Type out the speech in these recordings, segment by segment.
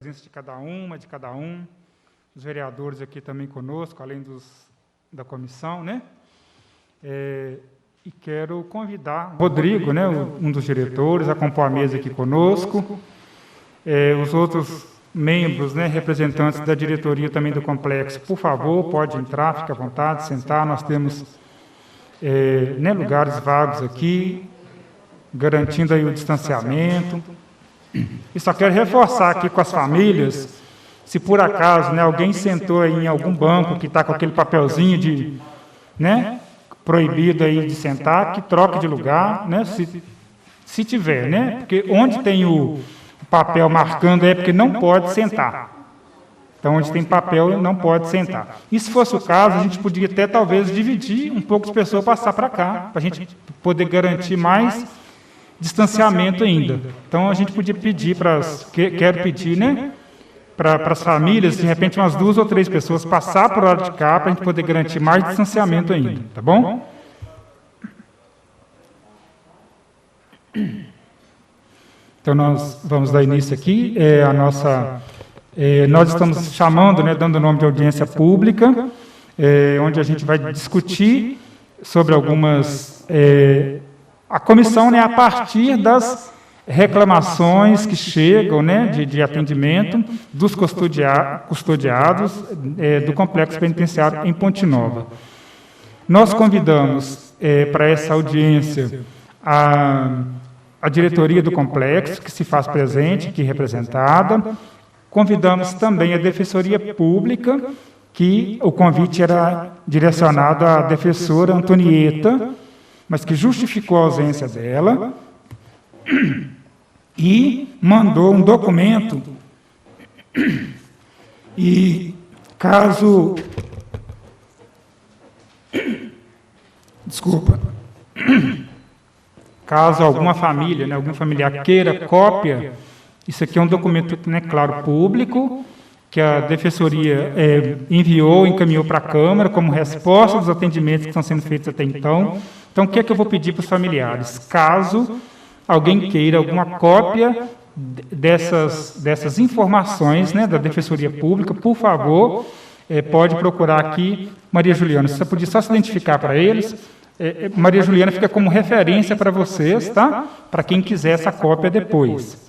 presença de cada uma, de cada um, os vereadores aqui também conosco, além da comissão, né? E quero convidar o Rodrigo, né, um dos diretores, a compor a mesa aqui conosco, os outros membros, né, representantes da diretoria também do complexo, por favor, pode entrar, fique à vontade, sentar, nós temos né, lugares vagos aqui, garantindo aí o distanciamento. E só quero reforçar aqui com as famílias, se por acaso, né, alguém sentou aí em algum banco que está com aquele papelzinho de, né, proibido aí de sentar, que troque de lugar, né, se tiver, né, porque onde tem o papel marcando é porque não pode sentar. Então, onde tem papel, não pode sentar. E se fosse o caso, a gente podia até, talvez, dividir um pouco de pessoas passar para cá, para a gente poder garantir mais distanciamento ainda. Então, a gente podia pedir quero pedir, né, para as famílias, de repente, umas 2 ou 3 pessoas passar para o lado de cá, para a gente poder garantir mais distanciamento ainda, tá bom? Então, nós vamos dar início aqui, nós estamos chamando, né, dando o nome de audiência pública, onde a gente vai discutir sobre algumas... a comissão, né, a partir das reclamações que chegam, né, de atendimento dos custodiados do Complexo Penitenciário em Ponte Nova. Nós convidamos para essa audiência a diretoria do complexo, que se faz presente, aqui representada. Convidamos também a Defensoria Pública, que o convite era direcionado à defensora Antonieta, mas que justificou a ausência dela, e mandou um documento, e caso... Desculpa. Caso alguma família, né, algum familiar queira cópia, isso aqui é um documento, né, claro, público, que a Defensoria enviou, encaminhou para a Câmara, como resposta dos atendimentos que estão sendo feitos até então. Então, o que é que eu vou pedir para os familiares? Caso alguém queira alguma cópia dessas informações, né, da Defensoria Pública, por favor, pode procurar aqui Maria Juliana. Você podia só se identificar para eles. Maria Juliana fica como referência para vocês, tá? Para quem quiser essa cópia depois.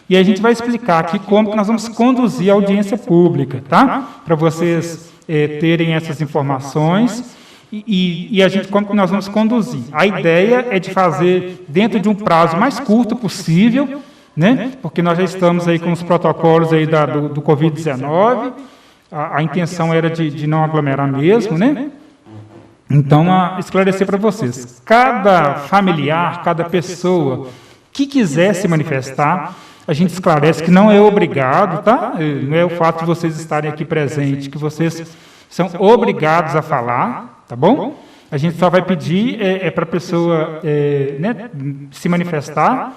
E aí a gente vai explicar aqui como que nós vamos conduzir a audiência pública, tá? Para vocês terem essas informações e a gente, como que nós vamos conduzir. A ideia é de fazer dentro de um prazo mais curto possível, né? Porque nós já estamos aí com os protocolos aí do Covid-19, a intenção era de não aglomerar mesmo, né? Então, esclarecer para vocês, cada familiar, cada pessoa que quiser se manifestar, a gente esclarece que não é obrigado, tá? Não é o fato de vocês estarem aqui presentes, que vocês são obrigados a falar, tá bom? A gente só vai pedir para a pessoa né, se manifestar,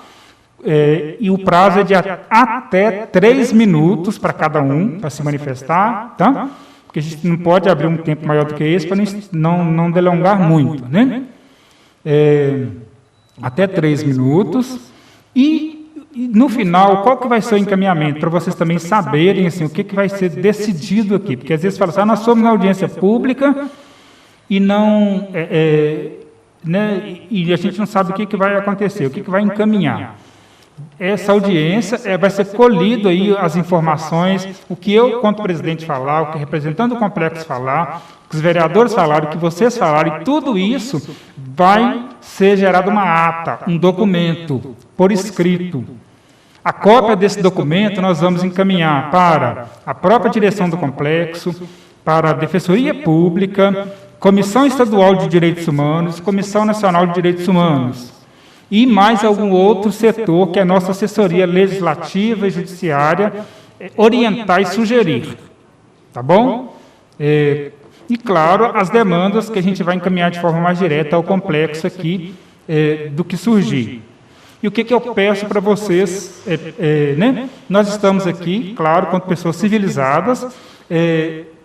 e o prazo é de até 3 minutos para cada um, para se manifestar, tá? Porque a gente não pode abrir um tempo maior do que esse para não delongar muito, né? Até 3 minutos. E, no final, qual que vai ser o encaminhamento? Para vocês também saberem assim, o que vai ser decidido aqui. Porque, às vezes, falam assim, nós somos na audiência pública e não... né, e a gente não sabe o que vai acontecer, o que vai encaminhar. Essa audiência vai ser colhido aí as informações, o que eu, quanto presidente, falar, o que o representante do complexo falar, o que os vereadores falaram, o que vocês falaram, e tudo isso vai ser gerado uma ata, um documento, por escrito. A cópia desse documento nós vamos encaminhar para a própria direção do complexo, para a Defensoria Pública, Comissão Estadual de Direitos Humanos, Comissão Nacional de Direitos Humanos, e mais algum outro setor, que é a nossa assessoria legislativa e judiciária, orientar e sugerir. Tá bom? E, claro, as demandas que a gente vai encaminhar de forma mais direta ao complexo aqui, do que surgir. E o que eu peço para vocês, né? Nós estamos aqui, claro, quanto pessoas civilizadas,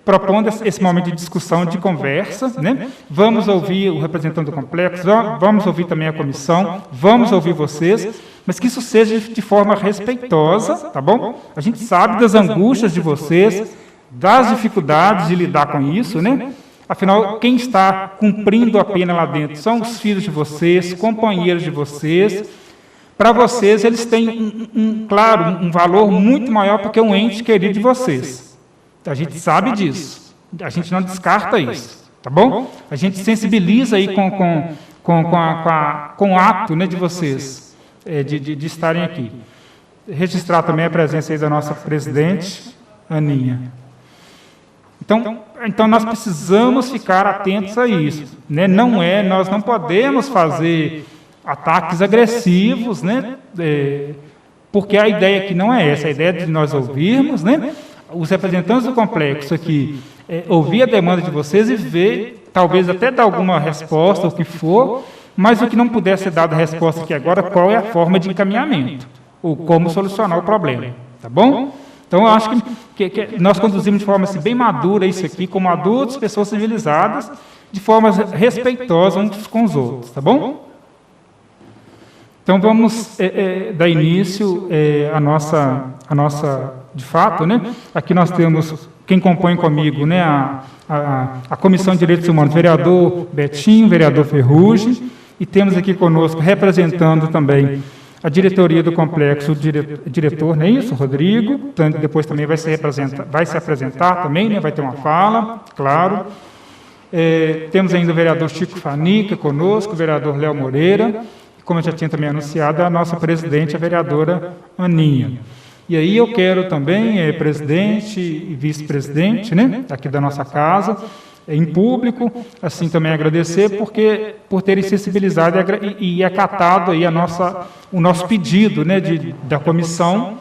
propondo esse momento de discussão, de conversa, né? Vamos ouvir o representante do complexo, vamos ouvir também a comissão, vamos ouvir vocês, mas que isso seja de forma respeitosa, tá bom? A gente sabe das angústias de vocês, das dificuldades de lidar com isso, né? Afinal, quem está cumprindo a pena lá dentro são os filhos de vocês, companheiros de vocês. Para vocês, eles têm, claro, um valor muito maior porque é um ente querido de vocês. A gente sabe disso. A gente não descarta isso, tá bom? A gente sensibiliza aí com o ato, né, de vocês, de estarem aqui. Registrar também a presença aí da nossa presidente, Aninha. Então nós precisamos ficar atentos a isso, né? Nós não podemos fazer ataques agressivos, né? Porque a ideia aqui não é essa, a ideia de nós ouvirmos, né? Os representantes do complexo aqui, ouvir a demanda de vocês e ver, talvez até dar alguma resposta, o que for, mas o que não puder ser dada a resposta aqui agora, qual é a forma de encaminhamento, ou como solucionar o problema, tá bom? Então, eu acho que nós conduzimos de forma assim, bem madura isso aqui, como adultos, pessoas civilizadas, de forma respeitosa uns com os outros, tá bom? Então, vamos dar início à nossa, de fato, né? Aqui nós temos, quem compõe comigo, né, a Comissão de Direitos Humanos, vereador Betinho, vereador Ferrugem, e temos aqui conosco, representando também a diretoria do complexo, o diretor, não é isso, Rodrigo, depois também vai se apresentar também, né, vai ter uma fala, claro. Temos ainda o vereador Chico Fanica conosco, o vereador Léo Moreira, como eu já tinha também anunciado, a nossa presidente, a vereadora Aninha. E aí eu quero também, presidente e vice-presidente, né, aqui da nossa casa, em público, assim também agradecer por terem sensibilizado e acatado aí o nosso pedido, né, da comissão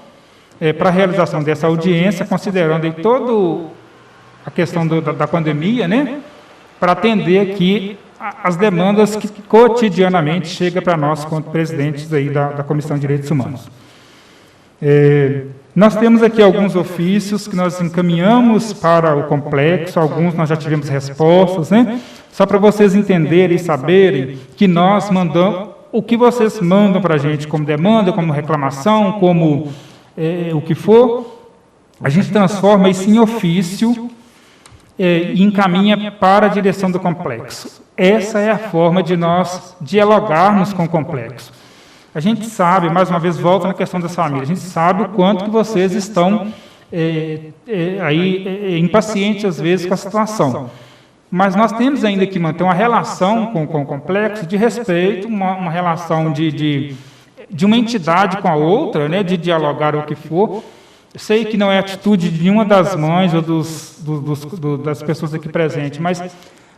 para a realização dessa audiência, considerando aí toda a questão da pandemia, né, para atender aqui as demandas que cotidianamente chegam para nós, quanto presidentes aí da Comissão de Direitos Humanos. Nós temos aqui alguns ofícios que nós encaminhamos para o complexo, alguns nós já tivemos respostas, né? Só para vocês entenderem e saberem que nós mandamos, o que vocês mandam para a gente como demanda, como reclamação, como o que for, a gente transforma isso em ofício e encaminha para a direção do complexo. Essa é a forma de nós dialogarmos com o complexo. A gente sabe, mais uma vez, volta na questão das famílias, a gente sabe o quanto que vocês estão impacientes, às vezes, com a situação. Mas nós temos ainda que manter uma relação com o complexo de respeito, uma relação de uma entidade com a outra, né, de dialogar o que for. Eu sei que não é atitude de nenhuma das mães ou das pessoas aqui presentes, mas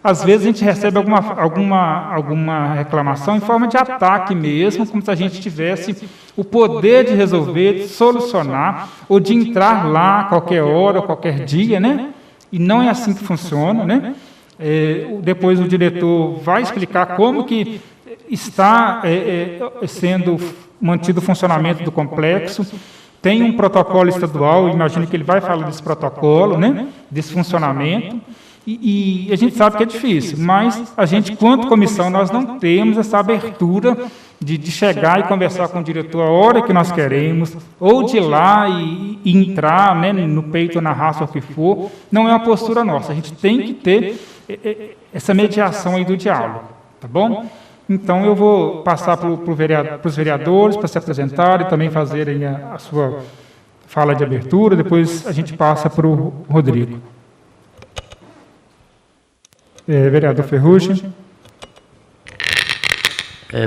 às vezes a gente recebe alguma reclamação em forma de ataque mesmo, como se a gente tivesse o poder de resolver, de solucionar, ou de entrar lá a qualquer hora, qualquer dia, né? E não é assim que funciona, né? Depois o diretor vai explicar como que está sendo mantido o funcionamento do complexo. Tem um protocolo estadual, imagino que ele vai falar desse protocolo, né? Desse funcionamento. E a gente sabe que é difícil, mas a gente, quanto comissão, nós não temos essa abertura de chegar e conversar com o diretor a hora que nós queremos, ou de ir lá e entrar, né, no peito ou na raça, ou o que for. Não é uma postura nossa, a gente tem que ter essa mediação aí do diálogo, tá bom? Então, eu vou passar para os vereadores para se apresentarem e também fazerem a sua fala de abertura, depois a gente passa para o Rodrigo. Vereador Ferrugem.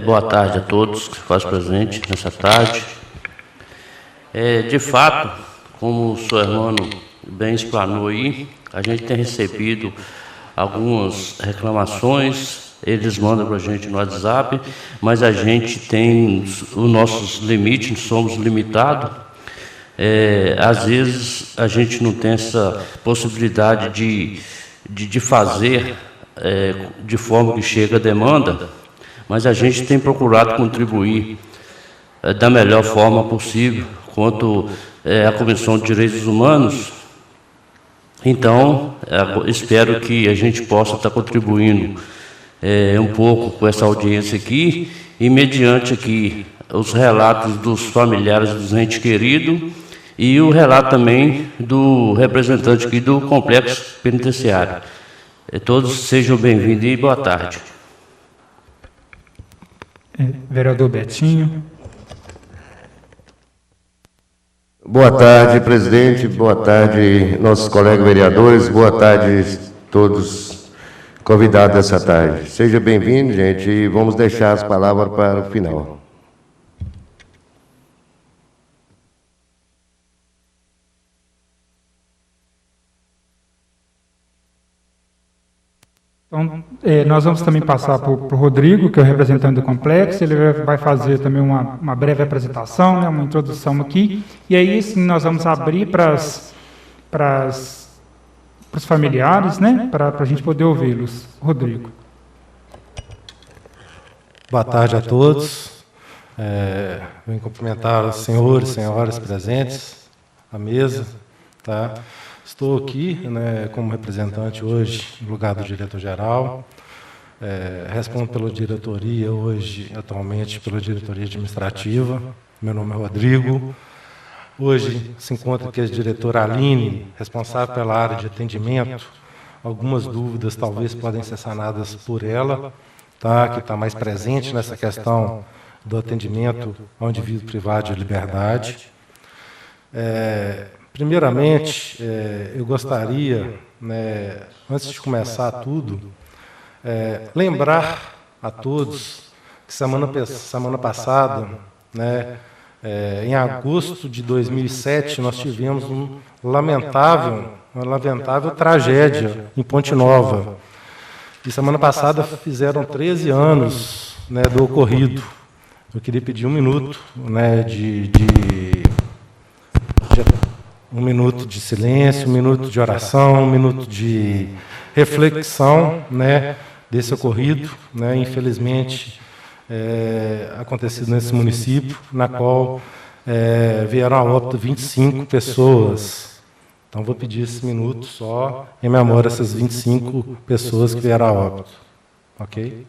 Boa tarde a todos que se fazem presente nessa tarde. De fato, como o senhor Hermano bem explanou aí, a gente tem recebido algumas reclamações, eles mandam para a gente no WhatsApp, mas a gente tem os nossos limites, somos limitados. Às vezes a gente não tem essa possibilidade de fazer de forma que chega a demanda, mas a gente tem procurado contribuir da melhor forma possível quanto a Comissão de Direitos Humanos. Então, espero que a gente possa estar contribuindo um pouco com essa audiência aqui, e mediante aqui os relatos dos familiares dos entes queridos e o relato também do representante aqui do complexo penitenciário. Todos sejam bem-vindos e boa tarde. Vereador Betinho. Boa tarde, presidente. Boa tarde, nossos colegas vereadores. Boa tarde, todos convidados dessa tarde. Seja bem-vindo, gente, e vamos deixar as palavras para o final. Então, nós vamos também passar para o Rodrigo, que é o representante do complexo. Ele vai fazer também uma breve apresentação, né, uma introdução aqui. E aí, sim, nós vamos abrir para os familiares, né, para a gente poder ouvi-los. Rodrigo. Boa tarde a todos. Venho cumprimentar os senhores e senhoras presentes à mesa. Tá? Estou aqui, né, como representante hoje, no lugar do diretor-geral. Respondo pela diretoria hoje, atualmente, pela diretoria administrativa. Meu nome é Rodrigo. Hoje se encontra aqui a diretora Aline, responsável pela área de atendimento. Algumas dúvidas talvez podem ser sanadas por ela, tá, que está mais presente nessa questão do atendimento ao indivíduo privado de liberdade. Primeiramente, eu gostaria, né, antes de começar tudo, lembrar a todos que semana passada, né, em agosto de 2007, nós tivemos uma lamentável tragédia em Ponte Nova. E semana passada fizeram 13 anos, né, do ocorrido. Eu queria pedir um minuto, né, um minuto de silêncio, um minuto de oração, um minuto de reflexão, né, desse ocorrido, né, infelizmente acontecido nesse município, na qual vieram a óbito 25 pessoas. Então, vou pedir esse minuto só em memória dessas 25 pessoas que vieram a óbito. Ok?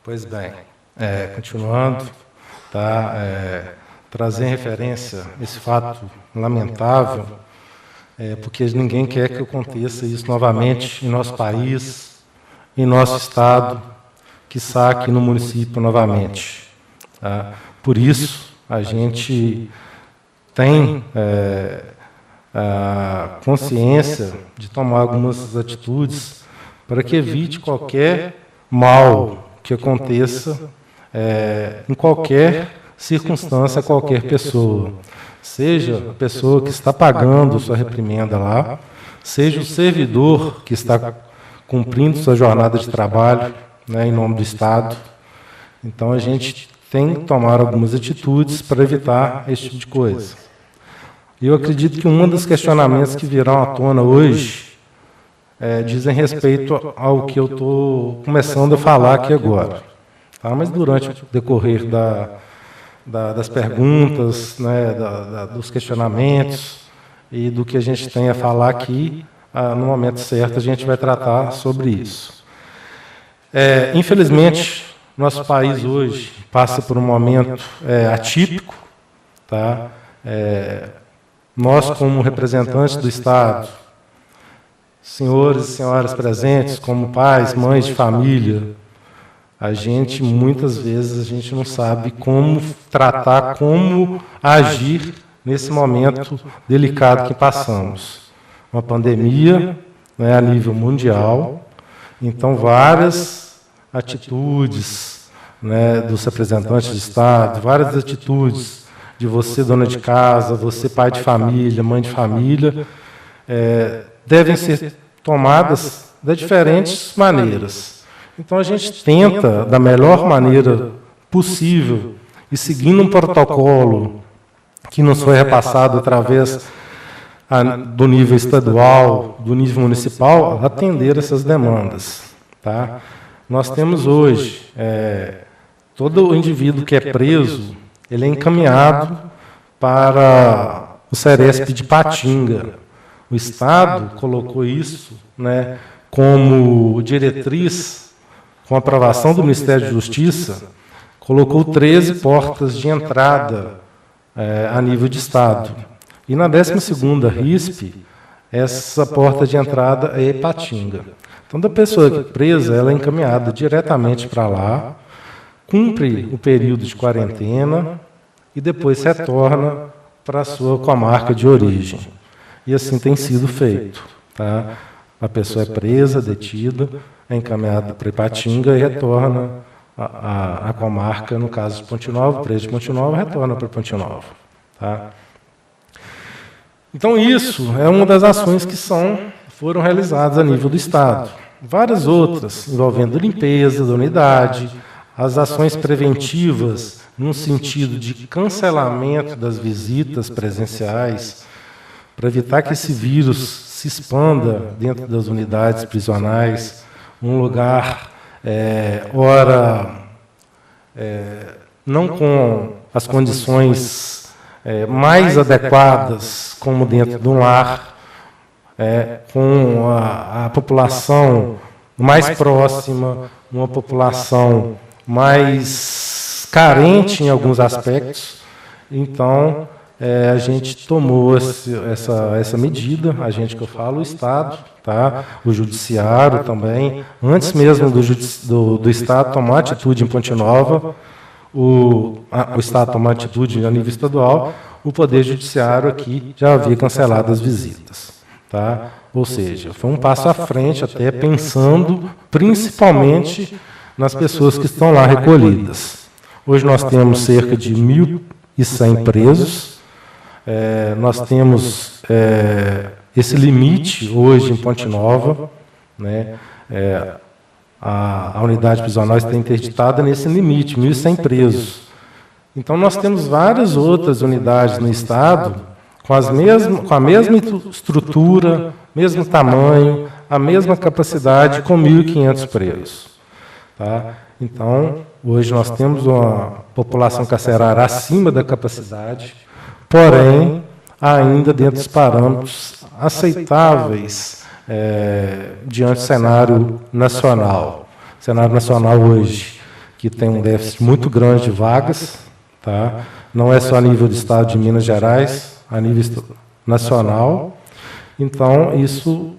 Pois bem, continuando, tá, trazer em referência esse fato lamentável, porque ninguém quer que aconteça isso novamente em nosso país, em nosso estado, quiçá aqui no município novamente. Tá? Por isso, a gente tem a consciência de tomar algumas atitudes para que evite qualquer mal que aconteça em qualquer circunstância a qualquer pessoa. Seja a pessoa que está pagando sua reprimenda lá, seja o servidor que está cumprindo sua jornada de trabalho, né, em nome do Estado. Então, a gente tem que tomar algumas atitudes para evitar esse tipo de coisa. E eu acredito que um dos questionamentos que virão à tona hoje dizem respeito ao que eu estou começando a falar aqui agora. Tá? Mas durante o decorrer das perguntas, né, dos questionamentos e do que a gente tem a falar aqui, no momento certo a gente vai tratar sobre isso. Infelizmente, nosso país hoje passa por um momento atípico. Tá? Nós, como representantes do Estado, senhores e senhoras presentes, como pais, mães de família, muitas vezes, a gente não sabe como tratar, como agir nesse momento delicado que passamos. Uma pandemia, né, a nível mundial, então várias atitudes, né, dos representantes de Estado, várias atitudes de você, dona de casa, você, pai de família, mãe de família, devem ser tomadas de diferentes maneiras. Então, a gente tenta, da melhor maneira possível, e seguindo um protocolo que nos foi repassado através do nível estadual, do nível municipal, atender essas demandas. Tá? Nós temos hoje, todo o indivíduo que é preso, ele é encaminhado para o Ceresp de Patinga. O Estado colocou isso, né, como diretriz, com aprovação do Ministério da Justiça, colocou 13 portas de entrada a nível de Estado. E na 12ª RISP, essa porta de entrada é Patinga. Então, da pessoa que é presa, ela é encaminhada diretamente para lá, cumpre o período de quarentena e depois retorna para a sua comarca de origem. E assim tem sido feito. Tá? A pessoa é presa, detida, é encaminhada para Ipatinga e retorna à comarca, no caso de Ponte Nova, preso de Ponte Nova, retorna para Ponte Nova. Tá? Então, isso é uma das ações que foram realizadas a nível do Estado. Várias outras, envolvendo limpeza da unidade, as ações preventivas, no sentido de cancelamento das visitas presenciais, para evitar que esse vírus se expanda dentro das unidades prisionais, um lugar, não com as condições mais adequadas, como dentro de um lar, com a população mais próxima, uma população mais carente em alguns aspectos. Então, a gente tomou essa medida, a gente que eu falo, o Estado, tá? O Judiciário também, antes mesmo do Estado tomar atitude em Ponte Nova, o Estado tomar atitude a nível estadual, o Poder Judiciário aqui já havia cancelado as visitas. Tá? Ou seja, foi um passo à frente, até pensando principalmente nas pessoas que estão lá recolhidas. Hoje nós temos cerca de 1.100 presos, nós temos esse limite hoje em Ponte Nova, né? A unidade prisional está interditada nesse limite, 1.100 presos. Então, nós temos várias outras unidades no Estado com a mesma estrutura, mesmo tamanho, a mesma capacidade, com 1.500 presos. Tá? Então, hoje nós temos uma população carcerária acima da capacidade, porém, ainda dentro dos parâmetros aceitáveis diante do cenário nacional. O cenário nacional hoje, que tem um déficit muito grande de vagas, tá? Não é só a nível do Estado de Minas Gerais, a nível nacional. Então, isso,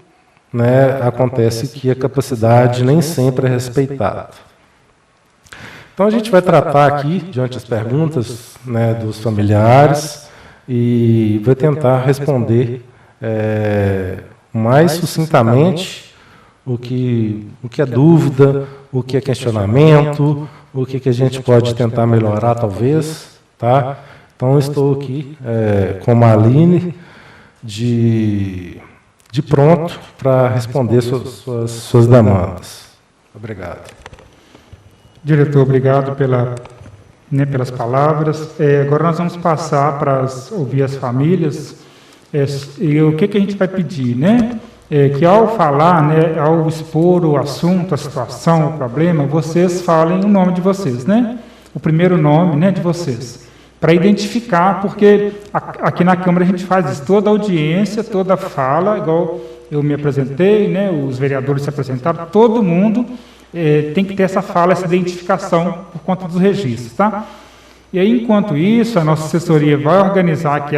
né, acontece que a capacidade nem sempre é respeitada. Então, a gente vai tratar aqui, diante das perguntas, né, dos familiares, e vai tentar responder mais sucintamente o que é dúvida, o que é questionamento, o que a gente pode tentar melhorar, talvez. Tá? Então, estou aqui com a Aline, de pronto para responder suas demandas. Obrigado. Diretor, obrigado pelas palavras. Agora nós vamos passar para ouvir as famílias. E o que a gente vai pedir, né? Que ao falar, né, ao expor o assunto, a situação, o problema, vocês falem o nome de vocês, né? O primeiro nome, né, de vocês, para identificar, porque aqui na Câmara a gente faz isso, toda audiência, toda fala, igual eu me apresentei, né, os vereadores se apresentaram, todo mundo tem que ter essa fala, essa identificação por conta dos registros, tá? E aí, enquanto isso, a nossa assessoria vai organizar aqui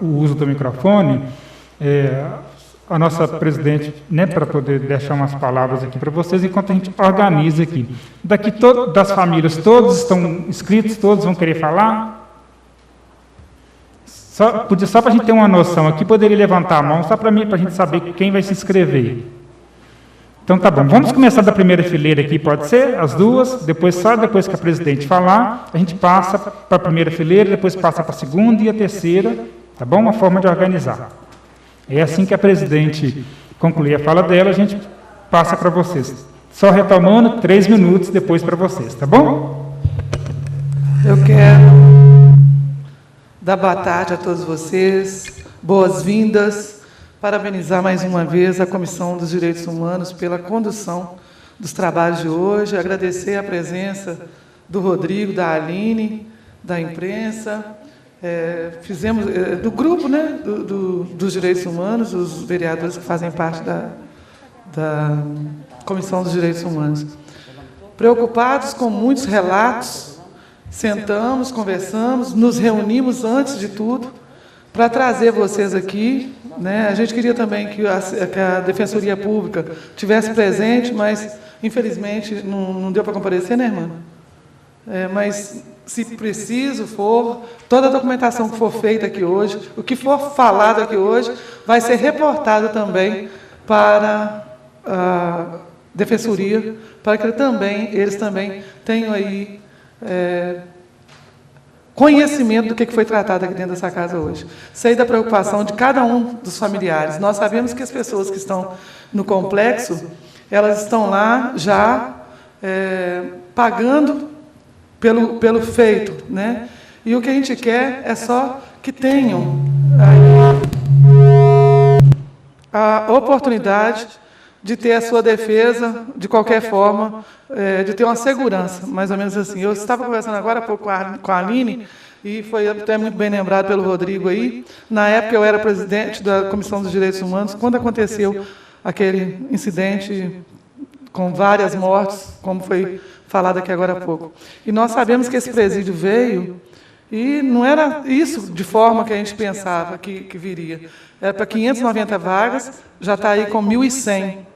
o uso do microfone. a nossa presidente, né, para poder deixar umas palavras aqui para vocês, enquanto a gente organiza aqui. Daqui das famílias, todos estão inscritos, todos vão querer falar? Só para a gente ter uma noção aqui, poderia levantar a mão, só para a gente saber quem vai se inscrever. Então, tá bom. Vamos começar da primeira fileira aqui, pode ser? As duas, depois que a presidente falar, a gente passa para a primeira fileira, depois passa para a segunda e a terceira, tá bom? Uma forma de organizar. É assim que a presidente concluir a fala dela, a gente passa para vocês. Só retomando, 3 minutos depois para vocês, tá bom? Eu quero dar boa tarde a todos vocês, boas-vindas, parabenizar mais uma vez a Comissão dos Direitos Humanos pela condução dos trabalhos de hoje, agradecer a presença do Rodrigo, da Aline, da imprensa, fizemos do grupo, né, dos Direitos Humanos, os vereadores que fazem parte da Comissão dos Direitos Humanos. Preocupados com muitos relatos, sentamos, conversamos, nos reunimos antes de tudo para trazer vocês aqui, né? A gente queria também que a Defensoria Pública tivesse presente, mas, infelizmente, não deu para comparecer, né, irmã? Mas, se preciso for, toda a documentação que for feita aqui hoje, o que for falado aqui hoje, vai ser reportado também para a Defensoria, para que eles também tenham aí conhecimento do que foi tratado aqui dentro dessa casa hoje. Sei da preocupação de cada um dos familiares. Nós sabemos que as pessoas que estão no complexo, elas estão lá já pagando pelo feito, né? E o que a gente quer é só que tenham a oportunidade de ter a sua defesa, de qualquer forma, de ter uma segurança, mais ou menos assim. Eu estava conversando agora há pouco com a Aline, e foi até muito bem lembrado pelo Rodrigo aí. Na época, eu era presidente da Comissão dos Direitos Humanos, quando aconteceu aquele incidente com várias mortes, como foi falado aqui agora há pouco. E nós sabemos que esse presídio veio, e não era isso de forma que a gente pensava que viria. Era para 590 vagas, já está aí com 1.100.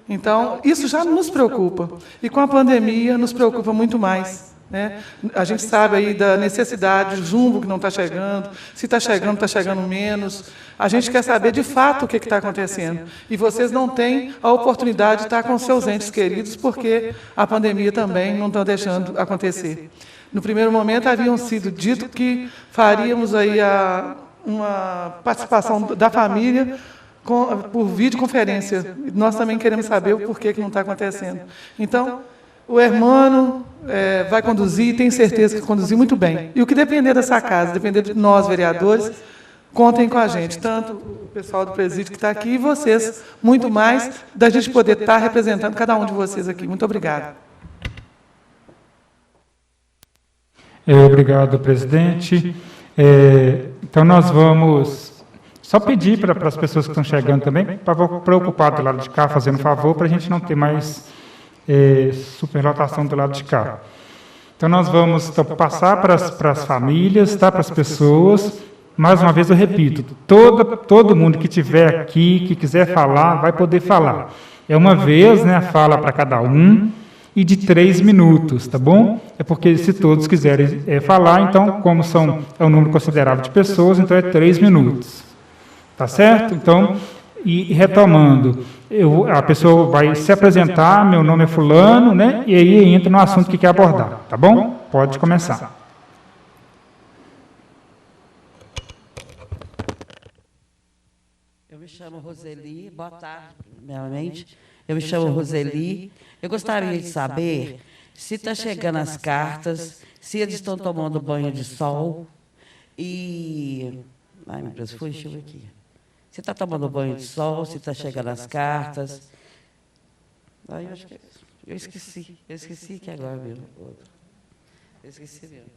Então, isso já nos preocupa. E com a pandemia, nos preocupa muito mais, né? A gente sabe aí da necessidade, do jumbo que não está chegando, se está chegando menos. A gente quer saber, de fato, o que está acontecendo. E vocês não têm a oportunidade de estar com seus entes queridos, porque a pandemia também não está deixando acontecer. No primeiro momento, haviam sido dito que faríamos aí uma participação da família por videoconferência. Nós também queremos saber o porquê que não está acontecendo. Então, o Hermano vai conduzir, tenho certeza que conduzir muito bem. E o que depender dessa casa, depender de nós, vereadores, contem com a gente, tanto o pessoal do presídio que está aqui e vocês, muito mais, da gente poder estar representando cada um de vocês aqui. Muito obrigada. Obrigado, presidente. Então, nós vamos só pedir para as pessoas que estão chegando também, para ocupar do lado de cá, fazendo favor, para a gente não ter mais superlotação do lado de cá. Então, nós vamos passar para as famílias, tá, para as pessoas. Mais uma vez, eu repito, todo mundo que estiver aqui, que quiser falar, vai poder falar. É uma vez, né, a fala para cada um, e de 3 minutos, tá bom? É porque se todos quiserem falar, então, como é um número considerável de pessoas, então é 3 minutos. Tá certo? Então, e retomando, a pessoa vai se apresentar, meu nome é fulano, né? E aí entra no assunto que quer abordar, tá bom? Pode começar. Eu me chamo Roseli, boa tarde, primeiramente. Eu me chamo Roseli. Eu gostaria de saber se está chegando as cartas, se eles estão tomando banho de sol e... Ai, meu Deus, deixa eu ver aqui. Se está tomando banho de sol, se está chegando as cartas. Ai, eu acho que... Eu esqueci que agora mesmo. Eu esqueci mesmo.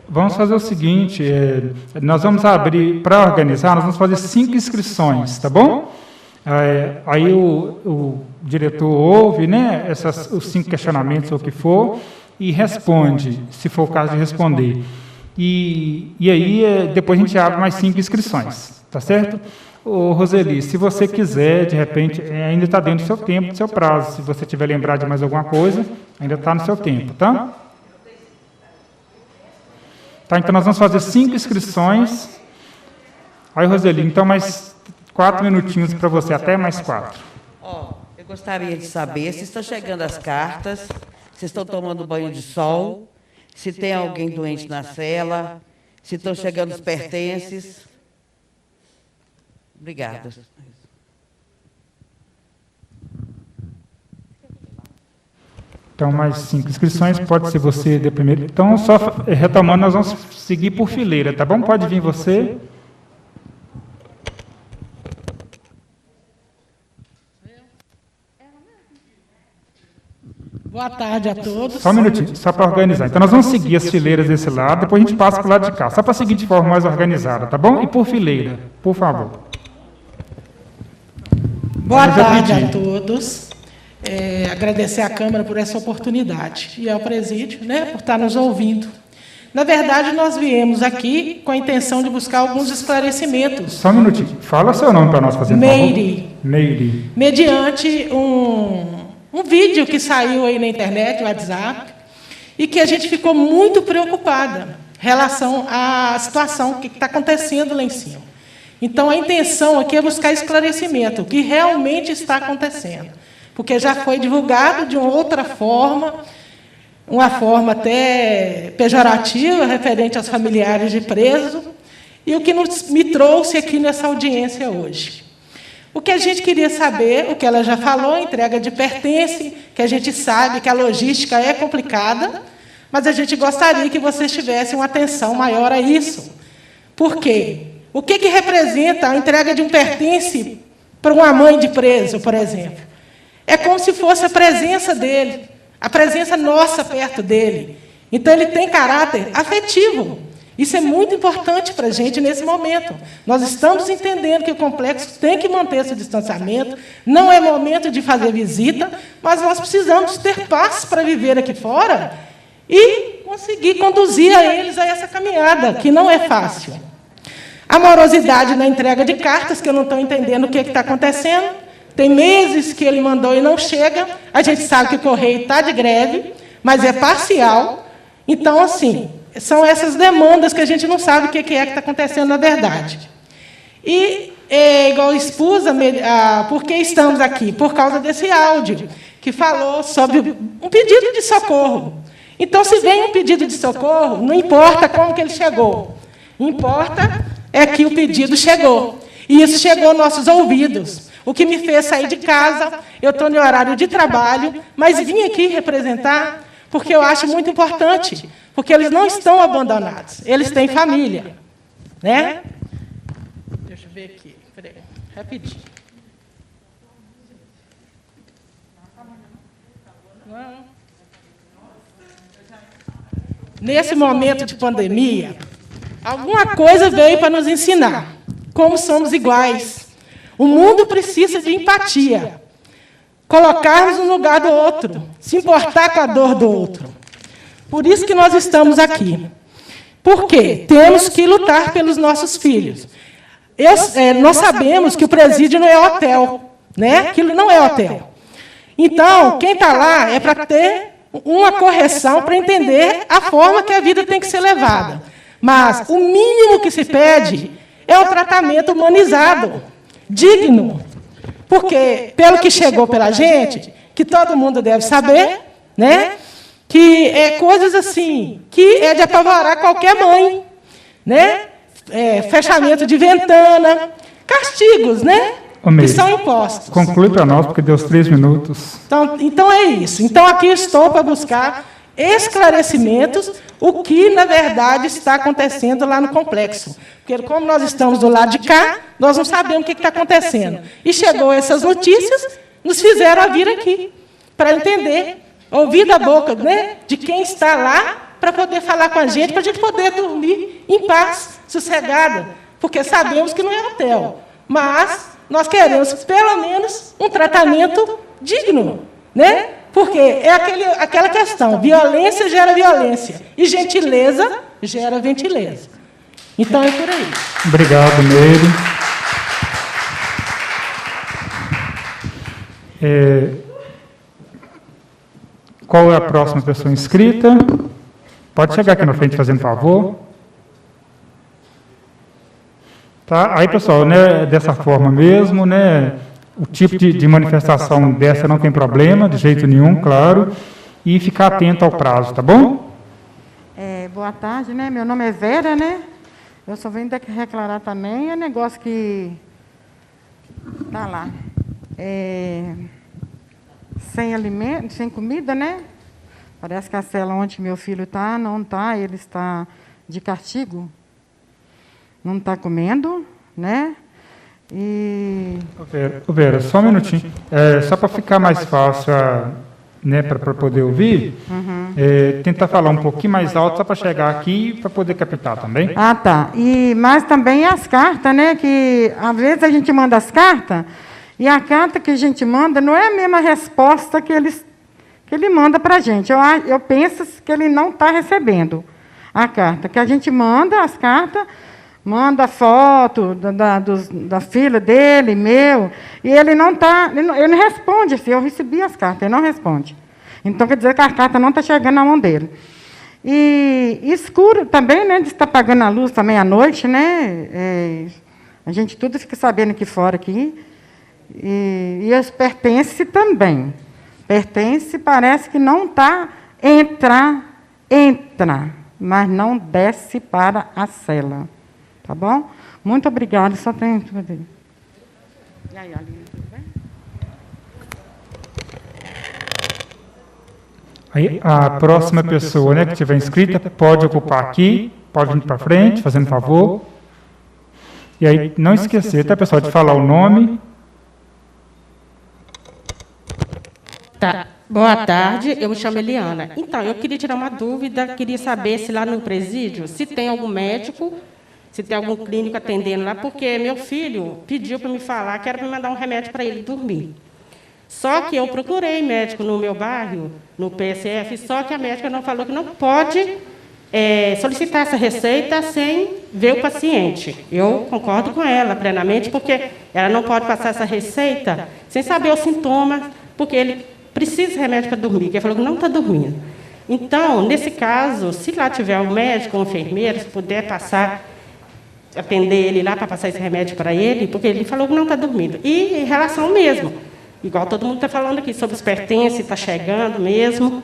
Vamos fazer o seguinte, nós vamos abrir, para organizar, nós vamos fazer 5 inscrições, tá bom? Aí o diretor ouve, né, os 5 questionamentos ou o que for, e responde, se for o caso de responder. E aí, depois a gente abre mais 5 inscrições, tá certo? Ô, Roseli, se você quiser, de repente, ainda está dentro do seu tempo, do seu prazo. Se você tiver lembrado de mais alguma coisa, ainda está no seu tempo, tá? Tá, então nós vamos fazer 5 inscrições. Aí, Roseli, então mais 4 minutinhos para você, até mais 4. Eu gostaria de saber se estão chegando as cartas, se estão tomando banho de sol, se tem alguém doente na cela, se estão chegando os pertences. Obrigada. Então, mais 5 inscrições, pode ser você de primeiro. Então, só retomando, nós vamos seguir por fileira, tá bom? Pode vir você. Boa tarde a todos. Só um minutinho, só para organizar. Então, nós vamos seguir as fileiras desse lado, depois a gente passa para o lado de cá, só para seguir de forma mais organizada, tá bom? E por fileira, por favor. Boa tarde a todos. Agradecer à Câmara por essa oportunidade e ao presídio, né, por estar nos ouvindo. Na verdade, nós viemos aqui com a intenção de buscar alguns esclarecimentos. Só um minutinho. Fala seu nome para nós fazer. Meire. Meire. Mediante um vídeo que saiu aí na internet, no WhatsApp, e que a gente ficou muito preocupada em relação à situação que está acontecendo lá em cima. Então, a intenção aqui é buscar esclarecimento, o que realmente está acontecendo. Porque já foi divulgado de uma outra forma, uma forma até pejorativa, referente aos familiares de presos, e o que me trouxe aqui nessa audiência hoje. O que a gente queria saber, o que ela já falou, entrega de pertence, que a gente sabe que a logística é complicada, mas a gente gostaria que vocês tivessem uma atenção maior a isso. Por quê? O que representa a entrega de um pertence para uma mãe de preso, por exemplo? É como se fosse a presença dele, a presença nossa perto dele. Então, ele tem caráter afetivo. Isso é muito importante para a gente nesse momento. Nós estamos entendendo que o complexo tem que manter esse distanciamento, não é momento de fazer visita, mas nós precisamos ter paz para viver aqui fora e conseguir conduzir a eles a essa caminhada, que não é fácil. A morosidade na entrega de cartas, que eu não estou entendendo o que está acontecendo. Tem meses que ele mandou e não chega. A gente sabe que o Correio está de greve, mas é parcial. Então, assim, são essas demandas que a gente não sabe o que é que está acontecendo na verdade. E, igual expus, por que estamos aqui? Por causa desse áudio, que falou sobre um pedido de socorro. Então, se vem um pedido de socorro, não importa como que ele chegou. Importa é que o pedido chegou. E isso chegou aos nossos ouvidos. O que me fez sair de casa, eu estou no horário de trabalho, mas vim aqui representar porque eu acho muito importante, porque eles não estão abandonados, eles têm família. Né? Deixa eu ver aqui, peraí, rapidinho. Nesse momento de pandemia, alguma coisa veio para nos ensinar como somos iguais. O mundo precisa de empatia. Colocarmos no lugar do outro, se importar com a dor do outro. Por isso que nós estamos aqui. Por quê? Temos que lutar pelos nossos filhos. Nós sabemos que o presídio não é hotel, né? Aquilo não é hotel. Então, quem está lá é para ter uma correção, para entender a forma que a vida tem que ser levada. Mas o mínimo que se pede é um tratamento humanizado, digno. Porque, pelo que chegou pela gente, que todo mundo deve saber, né, que é coisas assim, que é de apavorar qualquer mãe. Né? Fechamento de ventana, castigos, né? Que são impostos. Conclui para nós, porque deu os 3 minutos. Então é isso. Então, aqui estou para buscar esclarecimentos, o que, na verdade, está acontecendo lá no complexo. Porque, como nós estamos do lado de cá, nós não sabemos o que está acontecendo. E chegou essas notícias, nos fizeram vir aqui, para entender, ouvir da boca, né, de quem está lá, para poder falar com a gente, para a gente poder dormir em paz, sossegada, porque sabemos que não é hotel. Mas nós queremos, pelo menos, um tratamento digno, né? Porque é aquela questão, violência gera violência, e gentileza gera gentileza. Então, é por aí. Obrigado, Meire. Qual é a próxima pessoa inscrita? Pode chegar aqui na frente, fazendo favor. Tá? Aí, pessoal, né, dessa forma mesmo, né, o tipo de manifestação dessa não tem problema, de jeito nenhum, claro, e ficar atento ao prazo, tá bom? Boa tarde, né? Meu nome é Vera, né? Eu só venho declarar também, é negócio que tá lá. Sem alimento, sem comida, né? Parece que a cela onde meu filho está, não está, ele está de castigo. Não está comendo, né? E... Vera, só um minutinho. Só para ficar mais fácil, né, para poder ouvir, tentar falar um pouquinho mais alto, só para chegar aqui para poder captar também. Ah, tá. Mas também as cartas, né? Que às vezes a gente manda as cartas, e a carta que a gente manda não é a mesma resposta que ele manda para a gente. Eu penso que ele não está recebendo a carta. Que a gente manda as cartas, manda foto da filha dele, meu, e ele não está, ele não responde. Assim, eu recebi as cartas, ele não responde. Então, quer dizer que a carta não está chegando na mão dele. E escuro também, né, de estar pagando a luz também à noite, né? A gente tudo fica sabendo aqui fora, aqui. E os pertences também. Pertence, parece que não está, entra, mas não desce para a cela. Tá bom? Muito obrigada. Só tem... E aí, Aline, tudo bem? Aí, a próxima pessoa, né, que estiver inscrita pode ocupar aqui, pode vir para frente, fazendo favor. E aí, não esquecer, tá, pessoal, de falar o nome. Tá. Boa tarde, eu me chamo Eliana. Então, eu queria tirar uma dúvida, queria saber se lá no presídio, se tem algum médico, se tem algum clínico atendendo lá, porque meu filho pediu para me falar que era para me mandar um remédio para ele dormir. Só que eu procurei médico no meu bairro, no PSF, só que a médica não falou que não pode solicitar essa receita sem ver o paciente. Eu concordo com ela plenamente, porque ela não pode passar essa receita sem saber os sintomas, porque ele precisa de remédio para dormir, que ele falou que não está dormindo. Então, nesse caso, se lá tiver um médico ou um enfermeiro, se puder atender ele lá para passar esse remédio para ele, porque ele falou que não está dormindo. E em relação mesmo, igual todo mundo está falando aqui, sobre os pertences, está chegando mesmo.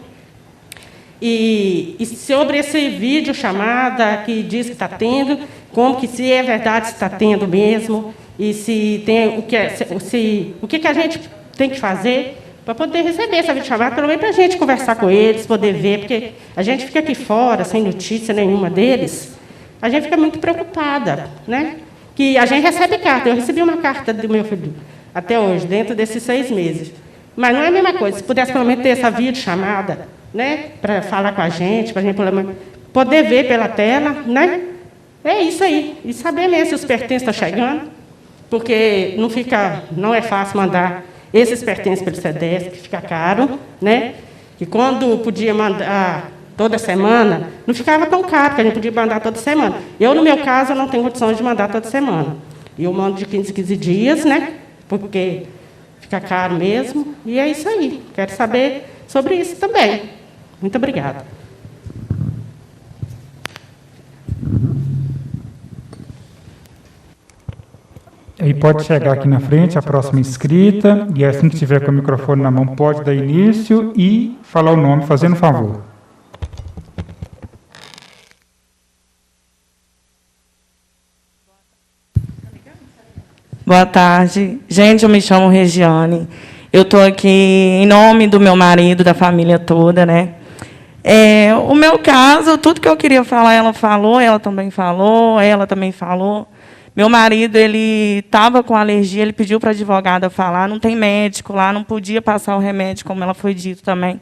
E sobre esse vídeo chamada que diz que está tendo, como que se é verdade se está tendo mesmo, e se tem o que a gente tem que fazer para poder receber essa videochamada, pelo menos para a gente conversar com eles, poder ver, porque a gente fica aqui fora, sem notícia nenhuma deles, a gente fica muito preocupada, né? Que a gente recebe carta, eu recebi uma carta do meu filho, até hoje, dentro desses 6 meses. Mas não é a mesma coisa, se pudesse pelo menos ter essa videochamada, né? Para falar com a gente, para a gente poder ver pela tela, né? É isso aí, e saber mesmo se os pertences estão chegando, porque não é fácil mandar esses pertences pelo SEDESC, que fica caro, né? E quando podia mandar toda semana, não ficava tão caro, porque a gente podia mandar toda semana. Eu, no meu caso, eu não tenho condições de mandar toda semana. E eu mando de 15 em 15 dias, né? Porque fica caro mesmo. E é isso aí. Quero saber sobre isso também. Muito obrigada. Aí pode chegar aqui na frente, a próxima inscrita, e assim que tiver com o microfone na mão, pode dar início e falar o nome, fazendo favor. Boa tarde. Gente, eu me chamo Regiane. Eu estou aqui em nome do meu marido, da família toda, né? O meu caso, tudo que eu queria falar, ela falou, ela também falou. Meu marido, ele estava com alergia, ele pediu para a advogada falar, não tem médico lá, não podia passar o remédio, como ela foi dito também.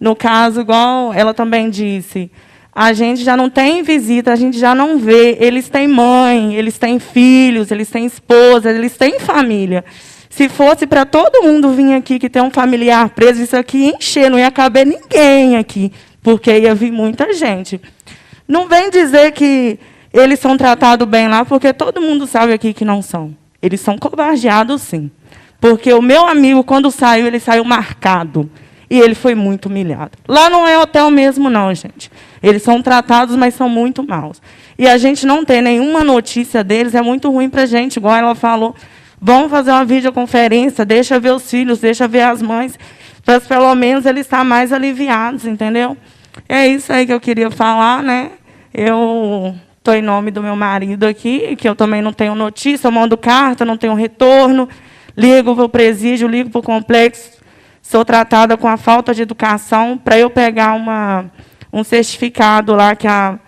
No caso, igual ela também disse, a gente já não tem visita, a gente já não vê. Eles têm mãe, eles têm filhos, eles têm esposa, eles têm família. Se fosse para todo mundo vir aqui que tem um familiar preso, isso aqui ia encher, não ia caber ninguém aqui, porque ia vir muita gente. Não vem dizer que eles são tratados bem lá, porque todo mundo sabe aqui que não são. Eles são covardeados, sim. Porque o meu amigo, quando saiu, ele saiu marcado. E ele foi muito humilhado. Lá não é hotel mesmo, não, gente. Eles são tratados, mas são muito maus. E a gente não tem nenhuma notícia deles, é muito ruim para a gente, igual ela falou. Vamos fazer uma videoconferência, deixa ver os filhos, deixa ver as mães, para pelo menos eles estar mais aliviados, entendeu? É isso aí que eu queria falar, né? Eu estou em nome do meu marido aqui, que eu também não tenho notícia, eu mando carta, não tenho retorno, ligo para o presídio, ligo para o complexo, sou tratada com a falta de educação, para eu pegar um certificado lá que a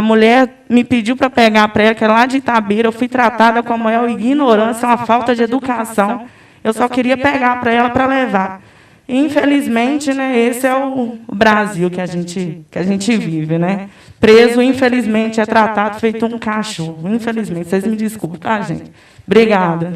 mulher me pediu para pegar para ela, que é lá de Itabira, eu fui tratada com a maior ignorância, uma falta de educação. Eu só queria pegar para ela para levar. Infelizmente, né, esse é o Brasil que a gente vive, né? Preso, infelizmente, é tratado feito um cachorro. Infelizmente, vocês me desculpem, tá, gente? Obrigada.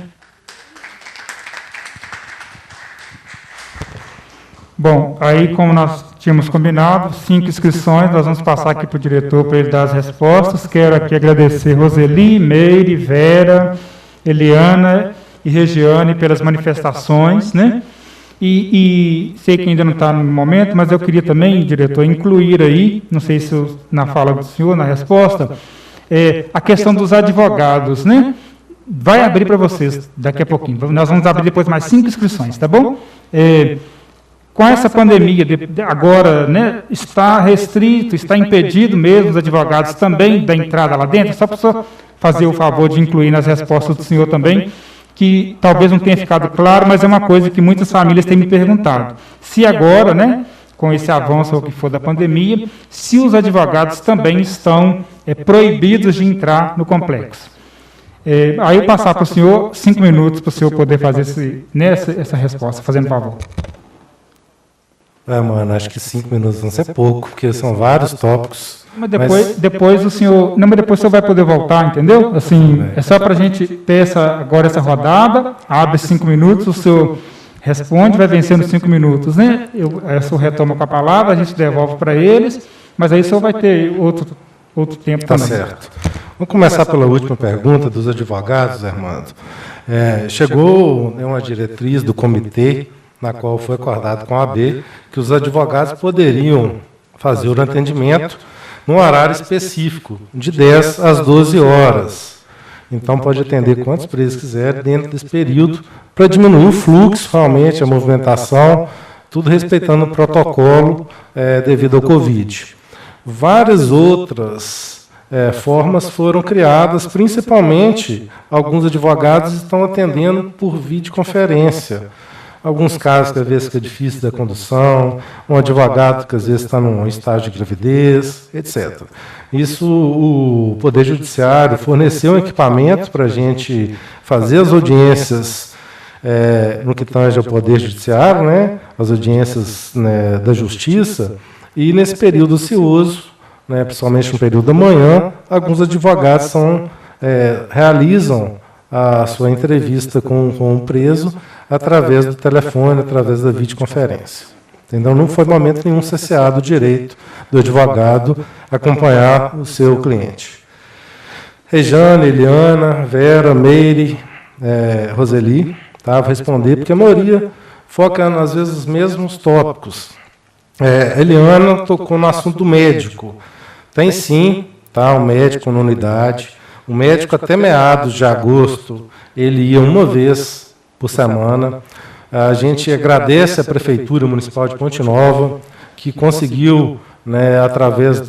Bom, aí como nós tínhamos combinado, 5 inscrições, nós vamos passar aqui para o diretor para ele dar as respostas. Quero aqui agradecer Roseli, Meire, Vera, Eliana e Regiane pelas manifestações, né? E sei que ainda não está no momento, mas eu queria também, diretor, incluir aí, não sei se na fala do senhor, na resposta, a questão dos advogados, né? Vai abrir para vocês daqui a pouquinho. Nós vamos abrir depois mais 5 inscrições, tá bom? Com essa pandemia, agora, né, está restrito, está impedido mesmo os advogados também da entrada lá dentro, só para fazer o favor de incluir nas respostas do senhor também, que talvez não tenha ficado claro, mas é uma coisa que muitas famílias têm me perguntado. Se agora, né, com esse avanço ou o que for da pandemia, se os advogados também estão proibidos de entrar no complexo. Aí eu passar para o senhor 5 minutos para o senhor poder fazer essa resposta, fazendo favor. Mano, acho que 5 minutos não é pouco, porque são vários tópicos. Mas depois o senhor... Não, mas depois o senhor vai poder voltar, entendeu? Assim, é só para a gente ter agora essa rodada, abre 5 minutos, o senhor responde, vai vencendo 5 minutos, né? O senhor retoma com a palavra, a gente devolve para eles, mas aí o senhor vai ter outro tempo também. Tá certo. Vamos começar pela última pergunta dos advogados, Armando. Chegou uma diretriz do comitê, na qual foi acordado com a AB, que os advogados poderiam fazer o atendimento num horário específico, de 10 às 12 horas. Então, pode atender quantos presos quiser dentro desse período, para diminuir o fluxo, realmente, a movimentação, tudo respeitando o protocolo devido ao Covid. Várias outras formas foram criadas, principalmente, alguns advogados estão atendendo por videoconferência. Alguns casos que às vezes fica difícil da condução, um advogado que às vezes está num estágio de gravidez, etc. Isso, o Poder Judiciário forneceu um equipamento para a gente fazer as audiências no que tange ao Poder Judiciário, né, as audiências, né, da Justiça, e nesse período ocioso, né, principalmente no período da manhã, alguns advogados realizam a sua entrevista com o preso através do telefone, através da videoconferência. Então, não foi momento nenhum cesseado o direito do advogado acompanhar o seu cliente. Regiane, Eliana, Vera, Meire, Roseli, tá? Vou responder, porque a maioria foca, às vezes, nos mesmos tópicos. Eliana tocou no assunto médico. Tem sim, tá, um médico na unidade. O médico, até meados de agosto, ele ia uma vez por semana. A gente agradece à Prefeitura Municipal de Ponte Nova, que conseguiu, né, através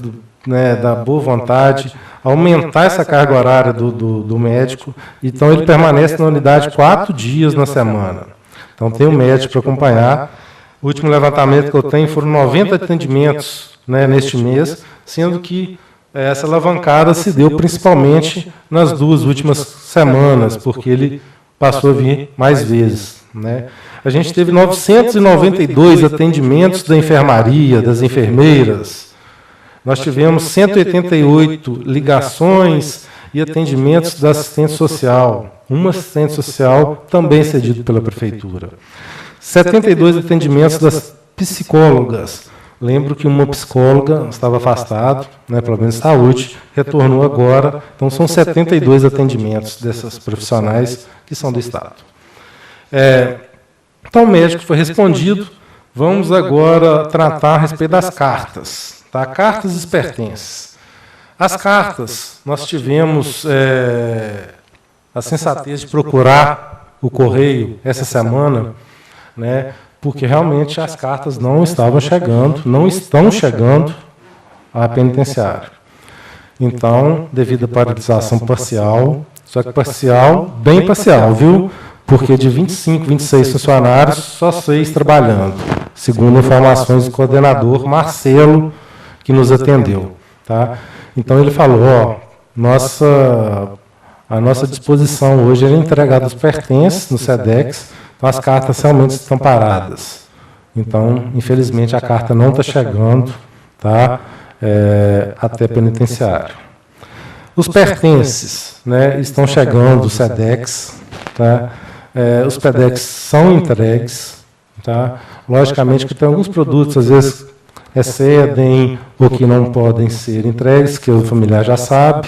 da boa vontade, aumentar essa carga horária do médico. Então, ele permanece na unidade 4 dias na semana. Então, tem um médico para acompanhar. O último levantamento que eu tenho foram 90 atendimentos, né, neste mês, sendo que essa alavancada se deu principalmente nas 2 últimas semanas, porque ele passou a vir mais vezes, né? A gente teve 992 atendimentos da enfermaria, das enfermeiras, nós tivemos 188 ligações e atendimentos da assistente social, uma assistente social também cedido pela Prefeitura. 72 atendimentos das psicólogas. Lembro que uma psicóloga estava afastada, né, pelo menos de saúde, retornou agora. Então, são 72 atendimentos dessas profissionais que são do Estado. Então, o médico foi respondido. Vamos agora tratar a respeito das cartas. Tá? Cartas e pertences. As cartas, nós tivemos a sensatez de procurar o correio essa semana, né, porque realmente as cartas não estavam chegando, não estão chegando à penitenciária. Então, devido à paralisação parcial, só que parcial, bem parcial, viu? Porque de 25, 26 funcionários, só 6 trabalhando, segundo informações do coordenador Marcelo, que nos atendeu. Tá? Então, ele falou, a nossa disposição hoje é entregar os pertences no SEDEX. Então, as cartas realmente estão paradas. Então, infelizmente, a carta não está chegando, tá, até penitenciário. Os pertences, né, estão chegando, o SEDEX. Tá, os PEDEX são entregues. Tá, logicamente que tem alguns produtos, às vezes, excedem ou que não podem ser entregues, que o familiar já sabe.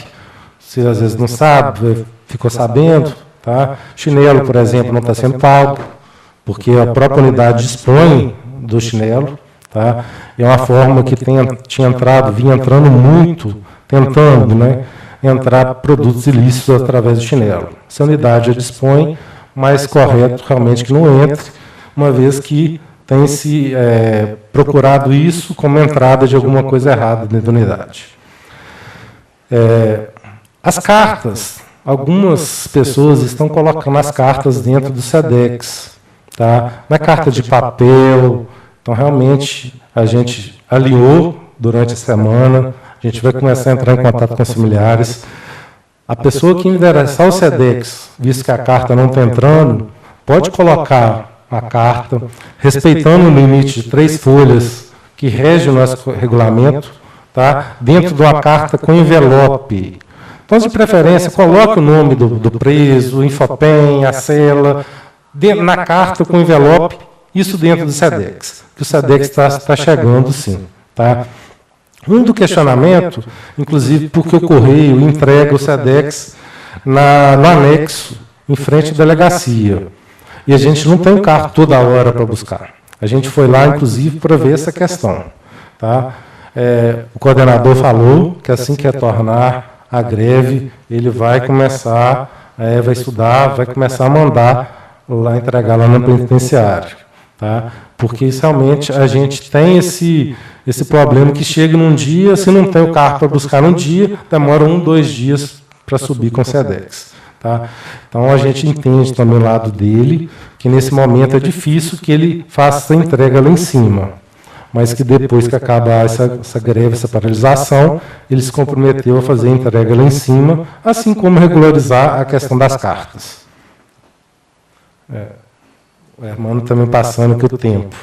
Se às vezes não sabe, ficou sabendo. Tá? Chinelo, por exemplo, não está sendo pago, porque a própria unidade dispõe do chinelo. Tá? É uma forma que vinha entrando muito, tentando, né, entrar produtos ilícitos através do chinelo. Se a unidade já dispõe, mais correto realmente que não entre, uma vez que tem se procurado isso como entrada de alguma coisa errada dentro da unidade. As cartas. Algumas pessoas estão colocando as cartas dentro do SEDEX, tá? Na carta de papel. Então, realmente, a gente alinhou durante a semana, a gente vai começar a entrar em contato com os familiares. A pessoa que endereçar o SEDEX, visto que a carta não está entrando, pode colocar a carta, respeitando o limite de 3 folhas que rege o nosso regulamento, tá? Dentro de uma carta com envelope. Então, de preferência, coloque o nome do preso, o Infopem, a cela, na carta com envelope, isso dentro do SEDEX, que o SEDEX está chegando, sim. Tá? Um do questionamento, inclusive porque o Correio entrega o SEDEX no anexo, em frente à delegacia. E a gente não tem o carro toda hora para buscar. A gente foi lá, inclusive, para ver essa questão. Tá? O coordenador falou que assim que retornar a greve, ele vai começar, vai estudar, vai começar a mandar lá, entregar lá no penitenciário. Tá? Porque isso, realmente a gente tem esse problema que chega num dia, se não tem o carro para buscar num dia, demora 1, 2 dias para subir com o SEDEX. Tá? Então a gente entende também o lado dele, que nesse momento é difícil que ele faça a entrega lá em cima. Mas que depois que acabar essa greve, essa paralisação, ele se comprometeu a fazer a entrega lá em cima, assim como regularizar a questão das cartas. O Hermano também passando aqui o tempo.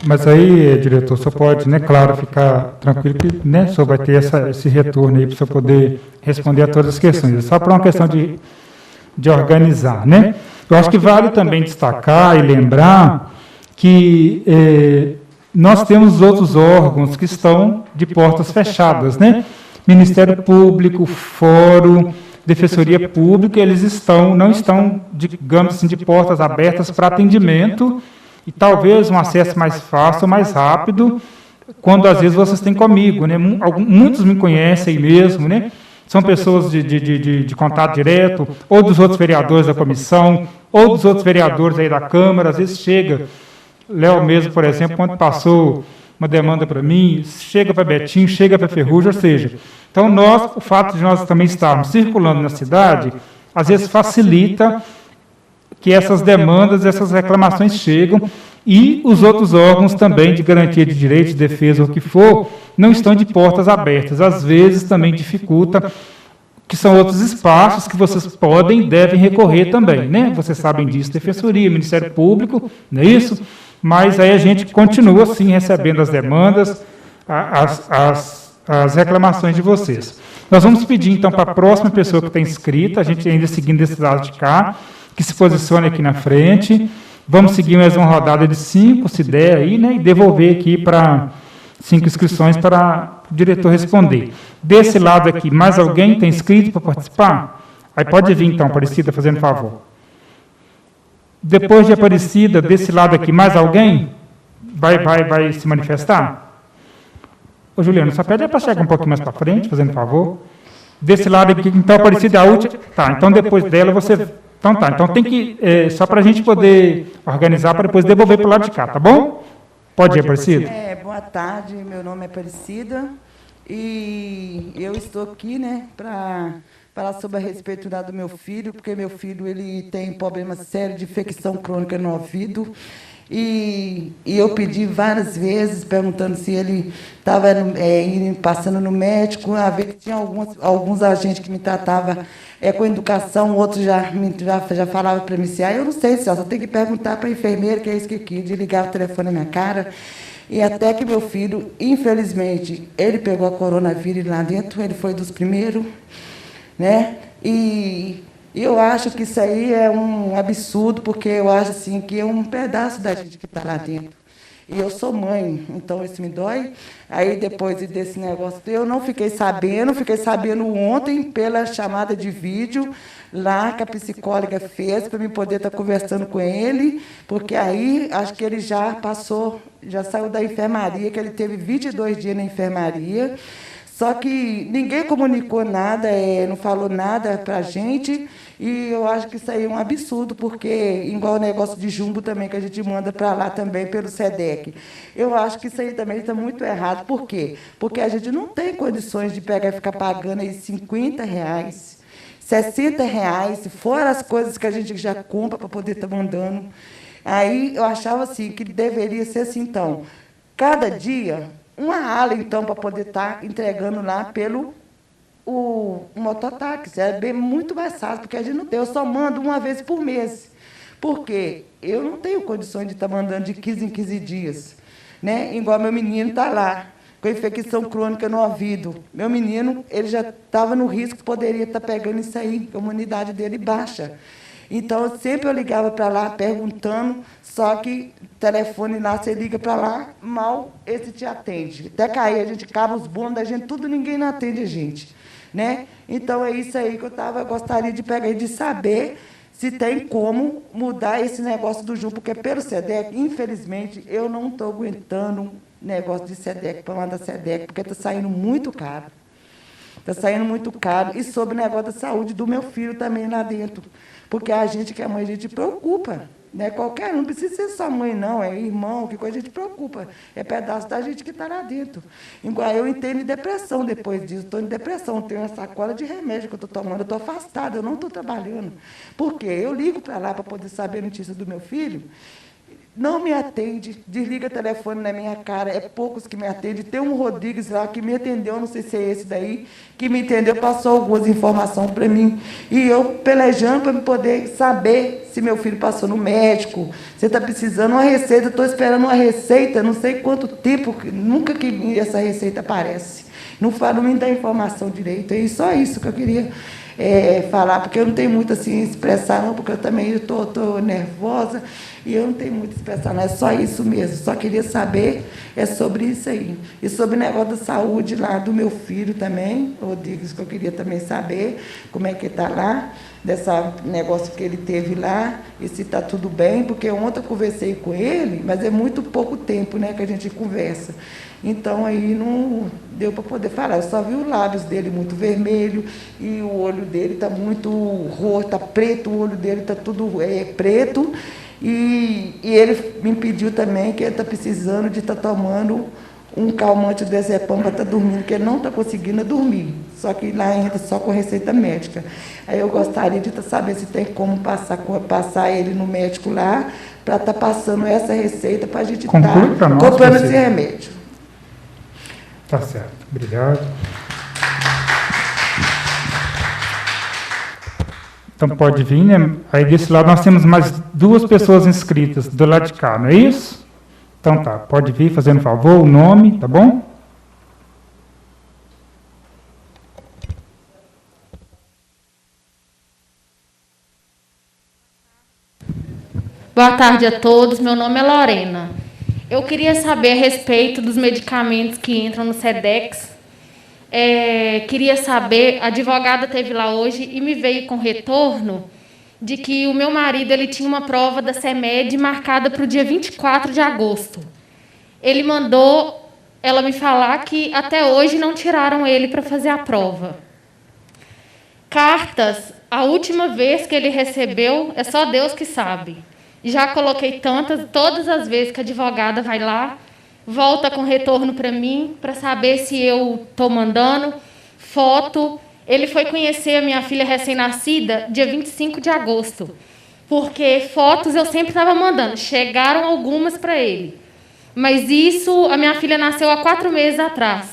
Mas aí, diretor, o senhor pode, né, claro, ficar tranquilo que, né, o senhor vai ter esse retorno aí para o senhor poder responder a todas as questões. É só para uma questão de organizar, né? Eu acho que vale também destacar e lembrar que nós temos outros órgãos que estão de portas fechadas, né? Ministério Público, Fórum, Defensoria Pública, eles não estão, digamos assim, de portas abertas para atendimento e talvez um acesso mais fácil, mais rápido, quando às vezes vocês têm comigo, né? Muitos me conhecem mesmo, né? São pessoas de contato direto, ou dos outros vereadores da comissão, ou dos outros vereadores aí da Câmara, às vezes chega, Léo mesmo, por exemplo, quando passou uma demanda para mim, chega para Betinho, chega para Ferrugem, ou seja, então o fato de nós também estarmos circulando na cidade, às vezes facilita que essas demandas, essas reclamações chegam, e os outros órgãos também de garantia de direitos, de defesa, o que for, não estão de portas abertas. Às vezes também dificulta, que são outros espaços que vocês podem e devem recorrer também, né? Vocês sabem disso, Defensoria, Ministério Público, não é isso? mas aí a gente continua, sim, recebendo as demandas, as reclamações de vocês. Nós vamos pedir, então, para a próxima pessoa que está inscrita, a gente ainda seguindo esse lado de cá, que se posicione aqui na frente. Vamos seguir mais uma rodada de 5, se der aí, né, e devolver aqui para 5 inscrições para o diretor responder. Desse lado aqui, mais alguém tem inscrito para participar? Aí pode vir, então, Aparecida, fazendo favor. Depois de Aparecida, desse lado aqui, mais alguém vai se manifestar? Ô, Juliano, só pede para chegar um pouquinho mais para frente, fazendo favor. Desse lado aqui, então, Aparecida, a última. Tá, então depois dela você. Então tá, então tem que. Só para a gente poder organizar para depois devolver para o lado de cá, tá bom? Pode ir, Aparecida? Boa tarde, meu nome é Aparecida e eu estou aqui, né, para falar sobre a respeito do meu filho, porque meu filho ele tem problema sério de infecção crônica no ouvido. E eu pedi várias vezes, perguntando se ele estava passando no médico, a ver que tinha alguns agentes que me tratavam com educação, outros já falavam para mim assim, eu não sei, só tem que perguntar para a enfermeira, que é isso que quis, de ligar o telefone na minha cara. E até que meu filho, infelizmente, ele pegou a coronavírus lá dentro, ele foi dos primeiros, né? E eu acho que isso aí é um absurdo, porque eu acho assim, que é um pedaço da gente que está lá dentro. E eu sou mãe, então isso me dói. Aí, depois desse negócio, eu não fiquei sabendo ontem, pela chamada de vídeo, lá que a psicóloga fez, para eu poder estar conversando com ele, porque aí, acho que ele já saiu da enfermaria, que ele teve 22 dias na enfermaria. Só que ninguém comunicou nada, não falou nada para a gente, e eu acho que isso aí é um absurdo, porque, igual o negócio de jumbo também, que a gente manda para lá também pelo SEDEC. Eu acho que isso aí também está muito errado. Por quê? Porque a gente não tem condições de pegar e ficar pagando aí R$50, R$60, fora as coisas que a gente já compra para poder estar mandando. Aí eu achava assim, que deveria ser assim, então, cada dia uma ala, então, para poder estar entregando lá pelo mototáxi. É muito mais fácil, porque a gente não tem. Eu só mando uma vez por mês. Porque eu não tenho condições de estar mandando de 15 em 15 dias. Né? Igual meu menino está lá, com infecção crônica no ouvido. Meu menino, ele já estava no risco, poderia estar pegando isso aí, a imunidade dele baixa. Então, sempre eu ligava para lá perguntando, só que telefone lá, você liga para lá, mal esse te atende. Até cair, a gente cava os bônus da gente, tudo, ninguém não atende a gente. Né? Então, é isso aí que eu gostaria de pegar e de saber se tem como mudar esse negócio do jumbo, porque pelo SEDEC, infelizmente, eu não estou aguentando um negócio de SEDEC, para mandar SEDEC, porque está saindo muito caro. Está saindo muito caro. E sobre o negócio da saúde do meu filho também lá dentro. Porque a gente que é mãe, a gente preocupa. Né? Qualquer um, não precisa ser só mãe, não, é irmão, que coisa a gente preocupa. É pedaço da gente que está lá dentro. Igual eu entrei em depressão depois disso. Estou em depressão, tenho uma sacola de remédio que eu estou tomando, eu estou afastada, eu não estou trabalhando. Por quê? Eu ligo para lá para poder saber a notícia do meu filho. Não me atende, desliga o telefone na minha cara, é poucos que me atendem. Tem um Rodrigues lá que me atendeu, não sei se é esse daí, que me entendeu, passou algumas informações para mim. E eu pelejando para poder saber se meu filho passou no médico, se está precisando uma receita, estou esperando uma receita, não sei quanto tempo, nunca que essa receita aparece. Não me dá informação direito, é só isso que eu queria falar, porque eu não tenho muito assim expressar, não, porque eu também estou nervosa. E eu não tenho muito a expressar, não, é só isso mesmo. Só queria saber sobre isso aí. E sobre o negócio da saúde lá do meu filho também, Rodrigues, que eu queria também saber como é que está lá, desse negócio que ele teve lá, e se está tudo bem, porque ontem eu conversei com ele, mas é muito pouco tempo, né, que a gente conversa. Então, aí não deu para poder falar. Eu só vi os lábios dele muito vermelho, e o olho dele está muito roxo, está preto, o olho dele está tudo preto. E ele me pediu também que ele está precisando de estar tomando um calmante do Ezepam para estar dormindo, que ele não está conseguindo dormir. Só que lá entra só com receita médica. Aí eu gostaria de saber se tem como passar ele no médico lá, para estar passando essa receita para a gente estar comprando esse remédio. Tá certo. Obrigado. Então pode vir, né? Aí desse lado nós temos mais 2 pessoas inscritas do lado de cá, não é isso? Então tá, pode vir fazendo favor, o nome, tá bom? Boa tarde a todos, meu nome é Lorena. Eu queria saber a respeito dos medicamentos que entram no SEDEX. Queria saber, a advogada esteve lá hoje e me veio com retorno de que o meu marido ele tinha uma prova da CEMED marcada para o dia 24 de agosto. Ele mandou ela me falar que até hoje não tiraram ele para fazer a prova. Cartas, a última vez que ele recebeu, é só Deus que sabe. Já coloquei todas as vezes que a advogada vai lá, volta com retorno para mim, para saber se eu estou mandando foto. Ele foi conhecer a minha filha recém-nascida dia 25 de agosto, porque fotos eu sempre estava mandando. Chegaram algumas para ele. Mas isso, a minha filha nasceu há 4 meses atrás.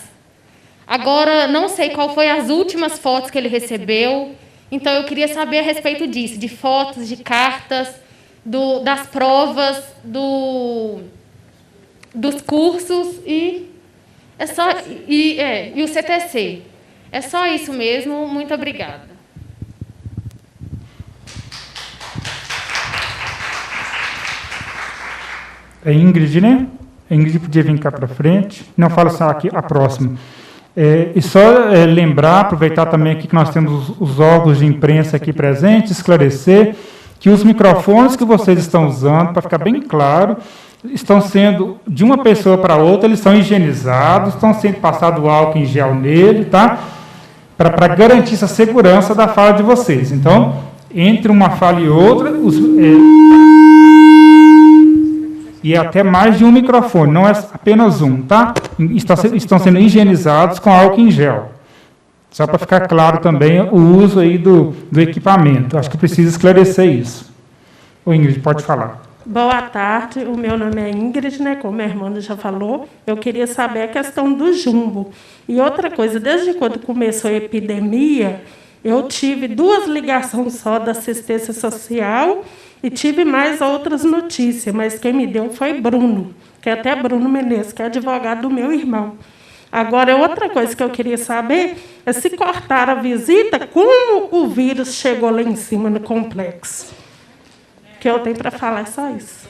Agora, não sei qual foi as últimas fotos que ele recebeu. Então, eu queria saber a respeito disso, de fotos, de cartas, das provas, dos cursos e o CTC. É só isso mesmo. Muito obrigada. É Ingrid, né? A Ingrid podia vir cá para frente. Não, fala só aqui, a próxima. E só lembrar, aproveitar também aqui que nós temos os órgãos de imprensa aqui presentes, esclarecer que os microfones que vocês estão usando, para ficar bem claro, estão sendo, de uma pessoa para outra, eles são higienizados, estão sendo passado álcool em gel nele, tá? Para garantir essa segurança da fala de vocês. Então, entre uma fala e outra, e até mais de um microfone, não é apenas um, tá? Estão sendo higienizados com álcool em gel. Só para ficar claro também o uso aí do equipamento. Acho que precisa esclarecer isso. Ô Ingrid, pode falar. Boa tarde, o meu nome é Ingrid, né, como a irmã já falou. Eu queria saber a questão do jumbo. E outra coisa, desde quando começou a epidemia, eu tive 2 ligações só da assistência social e tive mais outras notícias, mas quem me deu foi Bruno, que é até Bruno Menezes, que é advogado do meu irmão. Agora, outra coisa que eu queria saber é se cortaram a visita, como o vírus chegou lá em cima no complexo. O que eu tenho para falar é só isso.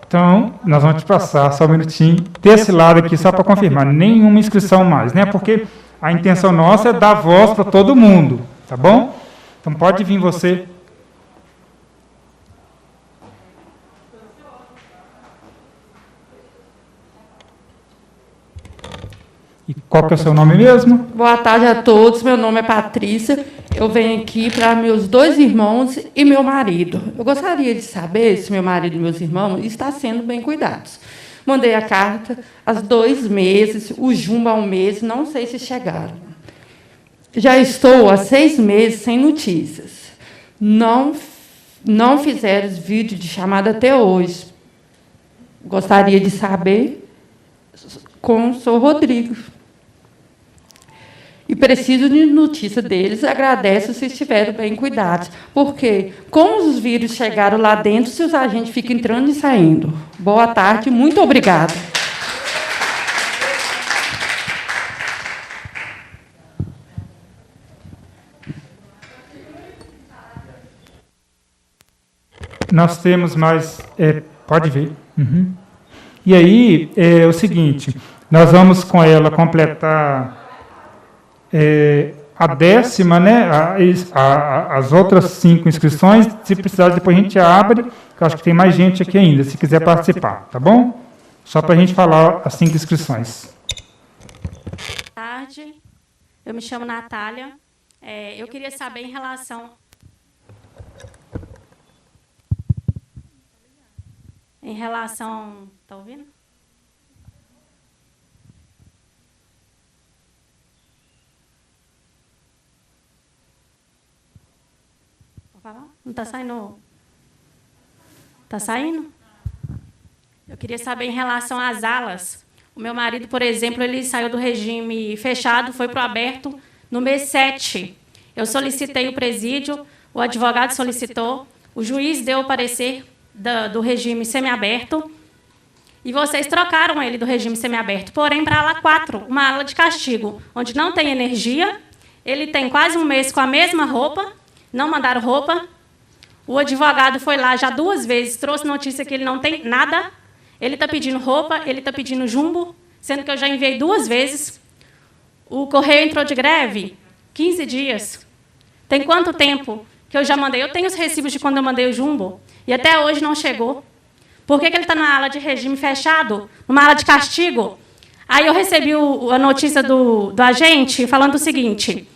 Então, nós vamos te passar só um minutinho desse lado aqui, só para confirmar. Nenhuma inscrição mais, né? Porque a intenção nossa é dar voz para todo mundo, tá bom? Então, pode vir você. E qual que é o seu nome mesmo? Boa tarde a todos, meu nome é Patrícia. Eu venho aqui para meus 2 irmãos e meu marido. Eu gostaria de saber se meu marido e meus irmãos estão sendo bem cuidados. Mandei a carta há 2 meses, o jumbo há 1 mês, não sei se chegaram. Já estou há 6 meses sem notícias. Não fizeram vídeo de chamada até hoje. Gostaria de saber com o senhor Rodrigo. E preciso de notícia deles, agradeço se estiveram bem cuidados. Porque, como os vírus chegaram lá dentro, se os agentes ficam entrando e saindo. Boa tarde, muito obrigada. Nós temos mais... pode ver. Uhum. E aí, é o seguinte, nós vamos com ela completar... a 10ª, né, as outras 5 inscrições, se precisar, depois a gente abre, que eu acho que tem mais gente aqui ainda, se quiser participar, tá bom? Só para a gente falar as 5 inscrições. Boa tarde, eu me chamo Natália. Eu queria saber em relação... Está ouvindo? Não está saindo? Está saindo? Eu queria saber em relação às alas. O meu marido, por exemplo, ele saiu do regime fechado, foi para o aberto no mês 7. Eu solicitei o presídio, o advogado solicitou, o juiz deu o parecer do regime semiaberto, e vocês trocaram ele do regime semiaberto, porém para a ala 4, uma ala de castigo, onde não tem energia, ele tem quase um mês com a mesma roupa, não mandaram roupa, o advogado foi lá já 2 vezes, trouxe notícia que ele não tem nada, ele está pedindo roupa, ele está pedindo jumbo, sendo que eu já enviei 2 vezes. O correio entrou de greve 15 dias. Tem quanto tempo que eu já mandei? Eu tenho os recibos de quando eu mandei o jumbo, e até hoje não chegou. Por que ele está na ala de regime fechado, numa ala de castigo? Aí eu recebi a notícia do agente falando o seguinte,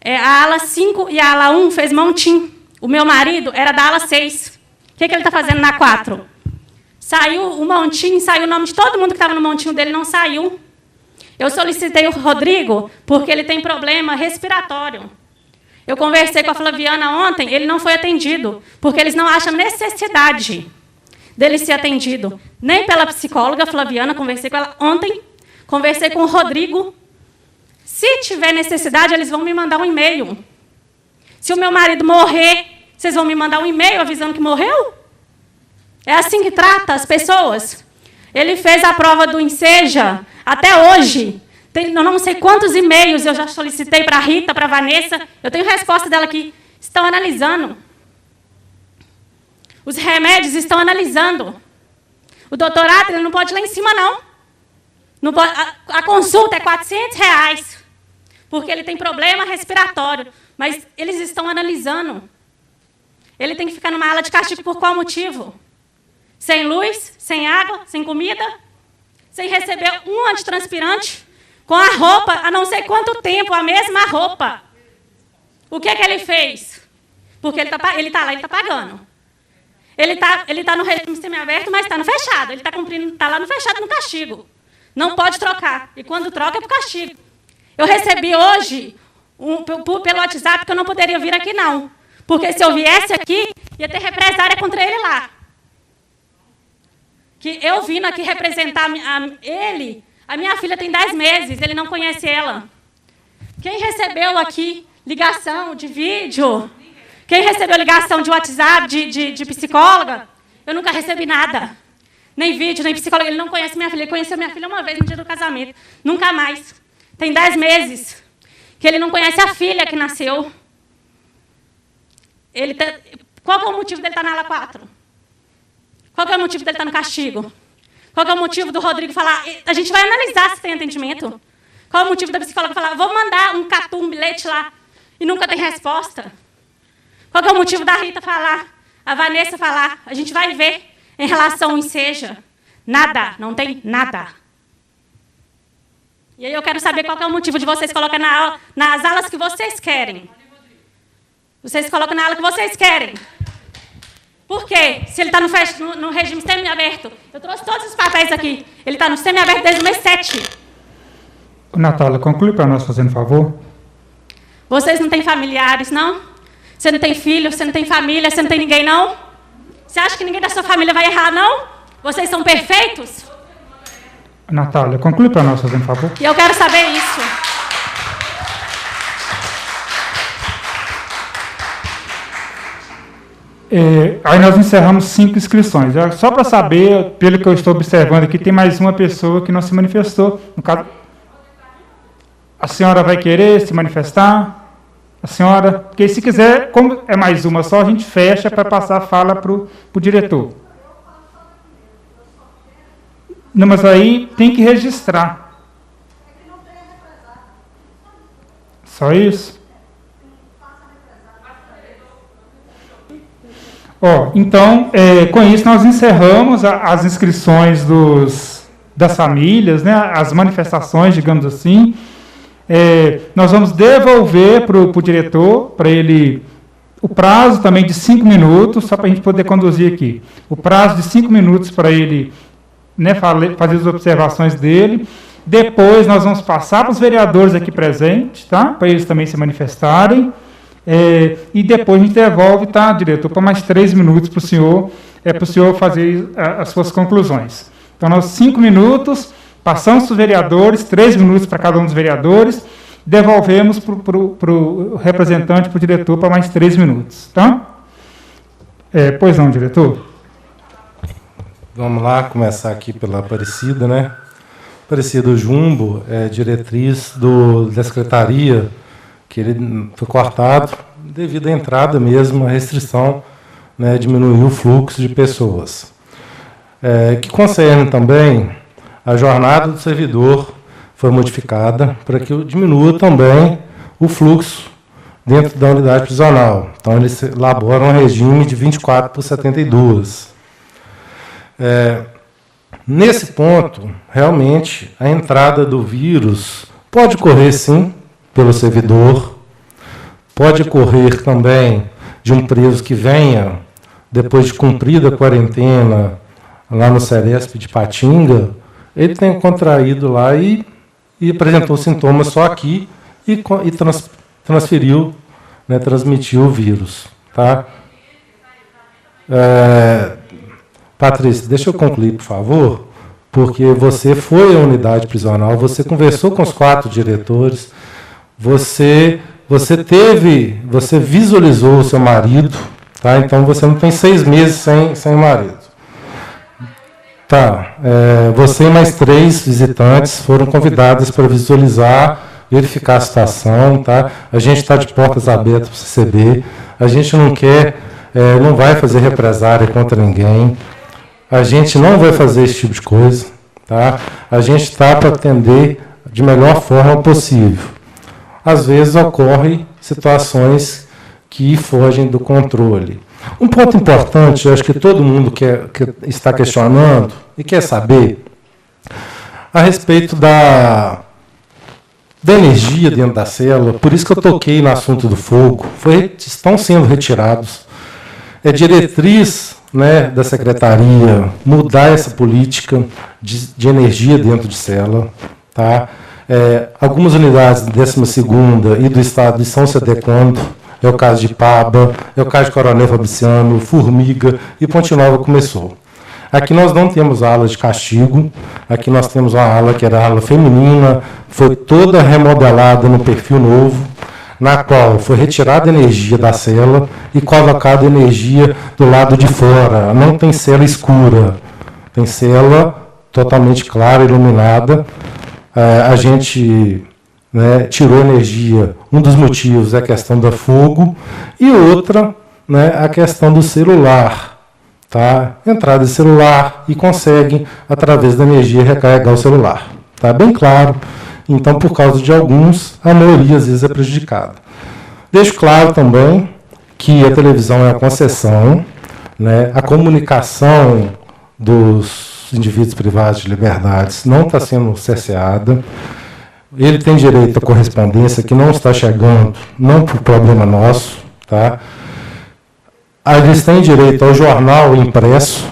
a ala 5 e a ala 1 fez montim. O meu marido era da ala 6. O que ele está fazendo na 4? Saiu o montinho, saiu o nome de todo mundo que estava no montinho dele, não saiu. Eu solicitei o Rodrigo porque ele tem problema respiratório. Eu conversei com a Flaviana ontem, ele não foi atendido, porque eles não acham necessidade dele ser atendido. Nem pela psicóloga Flaviana, conversei com ela ontem, conversei com o Rodrigo. Se tiver necessidade, eles vão me mandar um e-mail. Se o meu marido morrer, vocês vão me mandar um e-mail avisando que morreu? É assim que trata as pessoas? Ele fez a prova do Enseja até hoje. Eu não sei quantos e-mails eu já solicitei para a Rita, para a Vanessa. Eu tenho resposta dela aqui. Estão analisando. Os remédios estão analisando. O doutorado ele não pode ir lá em cima, não. Não pode, a consulta é R$400, porque ele tem problema respiratório. Mas eles estão analisando. Ele tem que ficar numa ala de castigo por qual motivo? Sem luz, sem água, sem comida, sem receber um antitranspirante, com a roupa, há não sei quanto tempo, a mesma roupa. O que ele fez? Porque ele está lá, ele está pagando. Ele tá no regime semiaberto, mas está no fechado. Ele está lá no fechado, no castigo. Não pode trocar. E quando troca, é para o castigo. Eu recebi hoje, pelo WhatsApp, que eu não poderia vir aqui, não. Porque se eu viesse aqui, ia ter represária contra ele lá. Que eu vindo aqui representar ele, a minha filha tem 10 meses, ele não conhece ela. Quem recebeu aqui ligação de vídeo, quem recebeu ligação de WhatsApp, de psicóloga, eu nunca recebi nada. Nem vídeo, nem psicóloga. Ele não conhece minha filha. Ele conheceu minha filha uma vez no dia do casamento. Nunca mais. Tem 10 meses que ele não conhece a filha que nasceu. Qual que é o motivo dele estar na ala 4? Qual que é o motivo dele estar no castigo? Qual que é o motivo do Rodrigo falar, a gente vai analisar se tem atendimento? Qual é o motivo da psicóloga falar, vou mandar um bilhete lá, e nunca tem resposta? Qual que é o motivo da Rita falar, a Vanessa falar, a gente vai ver em relação ao Enseja? Nada, não tem nada. E aí eu quero saber qual que é o motivo de vocês colocarem nas alas que vocês querem. Vocês colocam na ala que vocês querem. Por quê? Se ele está no regime semiaberto. Eu trouxe todos os papéis aqui. Ele está no semiaberto desde o mês 7. Natália, conclui para nós, fazendo favor. Vocês não têm familiares, não? Você não tem filho, você não tem família, você não tem ninguém, não? Você acha que ninguém da sua família vai errar, não? Vocês são perfeitos? Natália, conclui para nós, fazendo favor. E eu quero saber isso. Aí nós encerramos 5 inscrições. Só para saber, pelo que eu estou observando aqui, tem mais uma pessoa que não se manifestou. No caso, a senhora vai querer se manifestar? A senhora? Porque se quiser, como é mais uma só, a gente fecha para passar a fala para o diretor. Não, mas aí tem que registrar. Só isso? Então, com isso, nós encerramos as inscrições das famílias, né, as manifestações, digamos assim. Nós vamos devolver para o diretor, para ele, o prazo também de 5 minutos, só para a gente poder conduzir aqui. O prazo de 5 minutos para ele, né, fazer as observações dele. Depois, nós vamos passar para os vereadores aqui presentes, tá, para eles também se manifestarem. E depois a gente devolve, tá, diretor, para mais 3 minutos para o senhor fazer as suas conclusões. Então, nós 5 minutos, passamos para os vereadores, 3 minutos para cada um dos vereadores, devolvemos para o representante, para o diretor, para mais 3 minutos. Tá? Pois não, diretor? Vamos lá, começar aqui pela Aparecida, né? Aparecida Jumbo é diretriz da secretaria, que ele foi cortado devido à entrada mesmo, a restrição, né, diminuiu o fluxo de pessoas. Que concerne também a jornada do servidor, foi modificada para que diminua também o fluxo dentro da unidade prisional. Então, eles elaboram um regime de 24 por 72. Nesse ponto, realmente, a entrada do vírus pode ocorrer, sim, pelo servidor, pode ocorrer também de um preso que venha, depois de cumprida a quarentena, lá no Ceresp de Patinga, ele tem contraído lá e apresentou sintomas só aqui e transferiu, né, transmitiu o vírus. Tá? Patrícia, deixa eu concluir, por favor, porque você foi à unidade prisional, você conversou com os 4 diretores, você visualizou o seu marido, tá? Então você não tem 6 meses sem marido. Tá, você e mais 3 visitantes foram convidados para visualizar, verificar a situação, tá? A gente está de portas abertas para o CCB, a gente não vai fazer represária contra ninguém, a gente não vai fazer esse tipo de coisa, tá? A gente está para atender de melhor forma possível. Às vezes ocorrem situações que fogem do controle. Um ponto importante, eu acho que todo mundo que está questionando e quer saber, a respeito da energia dentro da célula, por isso que eu toquei no assunto do fogo, estão sendo retirados. É diretriz, né, da secretaria mudar essa política de energia dentro de célula. Tá? Algumas unidades da 12ª e do Estado estão se adequando. É o caso de Paba, é o caso de Coronel Fabriciano, Formiga e Ponte Nova começou. Aqui nós não temos ala de castigo, aqui nós temos uma ala que era a ala feminina, foi toda remodelada no perfil novo, na qual foi retirada energia da cela e colocada energia do lado de fora. Não tem cela escura, tem cela totalmente clara, iluminada. A gente, né, tirou energia. Um dos motivos é a questão do fogo e outra, né, a questão do celular. Tá? Entrada de celular e consegue, através da energia, recarregar o celular. Tá bem claro. Então, por causa de alguns, a maioria às vezes é prejudicada. Deixo claro também que a televisão é uma concessão, né? A comunicação dos indivíduos privados de liberdades não está sendo cerceada. Ele tem direito à correspondência que não está chegando, não por problema nosso. Tá? Eles têm direito ao jornal impresso,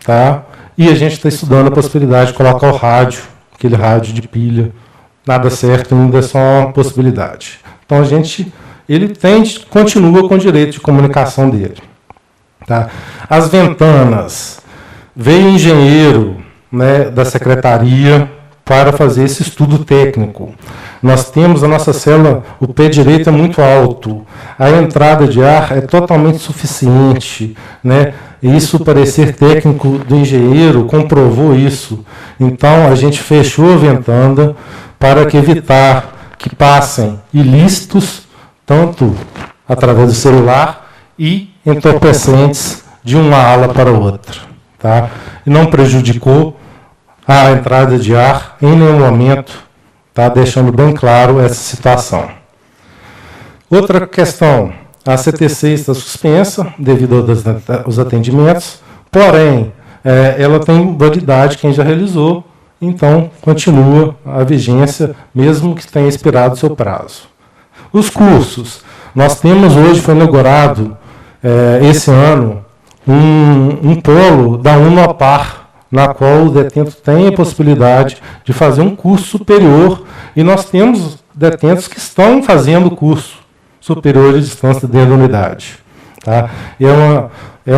tá? E a gente está estudando a possibilidade de colocar o rádio, aquele rádio de pilha. Nada certo, ainda é só uma possibilidade. Então, ele continua com o direito de comunicação dele. Tá? As ventanas, veio um engenheiro, né, da secretaria para fazer esse estudo técnico. Nós temos a nossa célula, o pé direito é muito alto, a entrada de ar é totalmente suficiente, né? Isso, o parecer técnico do engenheiro comprovou isso. Então, a gente fechou a ventana para evitar que passem ilícitos, tanto através do celular e entorpecentes de uma ala para outra. Tá? E não prejudicou a entrada de ar em nenhum momento, tá? Deixando bem claro essa situação. Outra questão, a CTC está suspensa devido aos atendimentos, porém, ela tem validade, quem já realizou, então continua a vigência, mesmo que tenha expirado o seu prazo. Os cursos, nós temos hoje, foi inaugurado esse ano, um polo da Unopar, na qual o detento tem a possibilidade de fazer um curso superior, e nós temos detentos que estão fazendo curso superior de distância dentro da unidade. Tá? É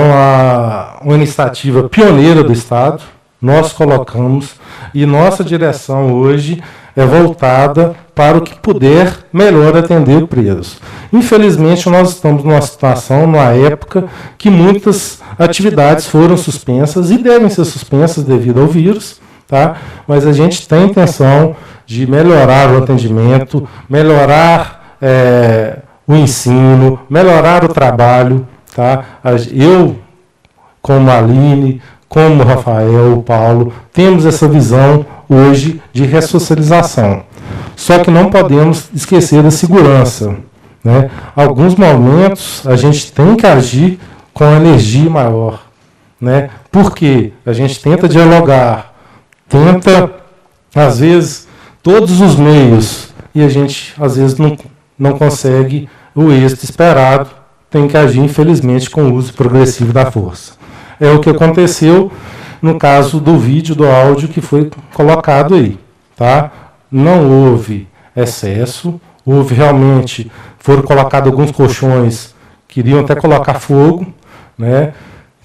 uma iniciativa pioneira do Estado, nós colocamos, e nossa direção hoje é voltada para o que puder melhor atender o preso. Infelizmente, nós estamos numa situação, numa época, que muitas atividades foram suspensas e devem ser suspensas devido ao vírus, tá? Mas a gente tem intenção de melhorar o atendimento, melhorar o ensino, melhorar o trabalho. Tá? Eu, como a Aline, como o Rafael, o Paulo, temos essa visão hoje de ressocialização. Só que não podemos esquecer da segurança. Né? Alguns momentos a gente tem que agir com energia maior. Né? Porque a gente tenta dialogar, tenta, às vezes, todos os meios, e a gente, às vezes, não consegue o êxito esperado, tem que agir, infelizmente, com o uso progressivo da força. É o que aconteceu no caso do vídeo, do áudio que foi colocado aí. Tá? Não houve excesso, houve realmente, foram colocados alguns colchões que iriam até colocar fogo, né?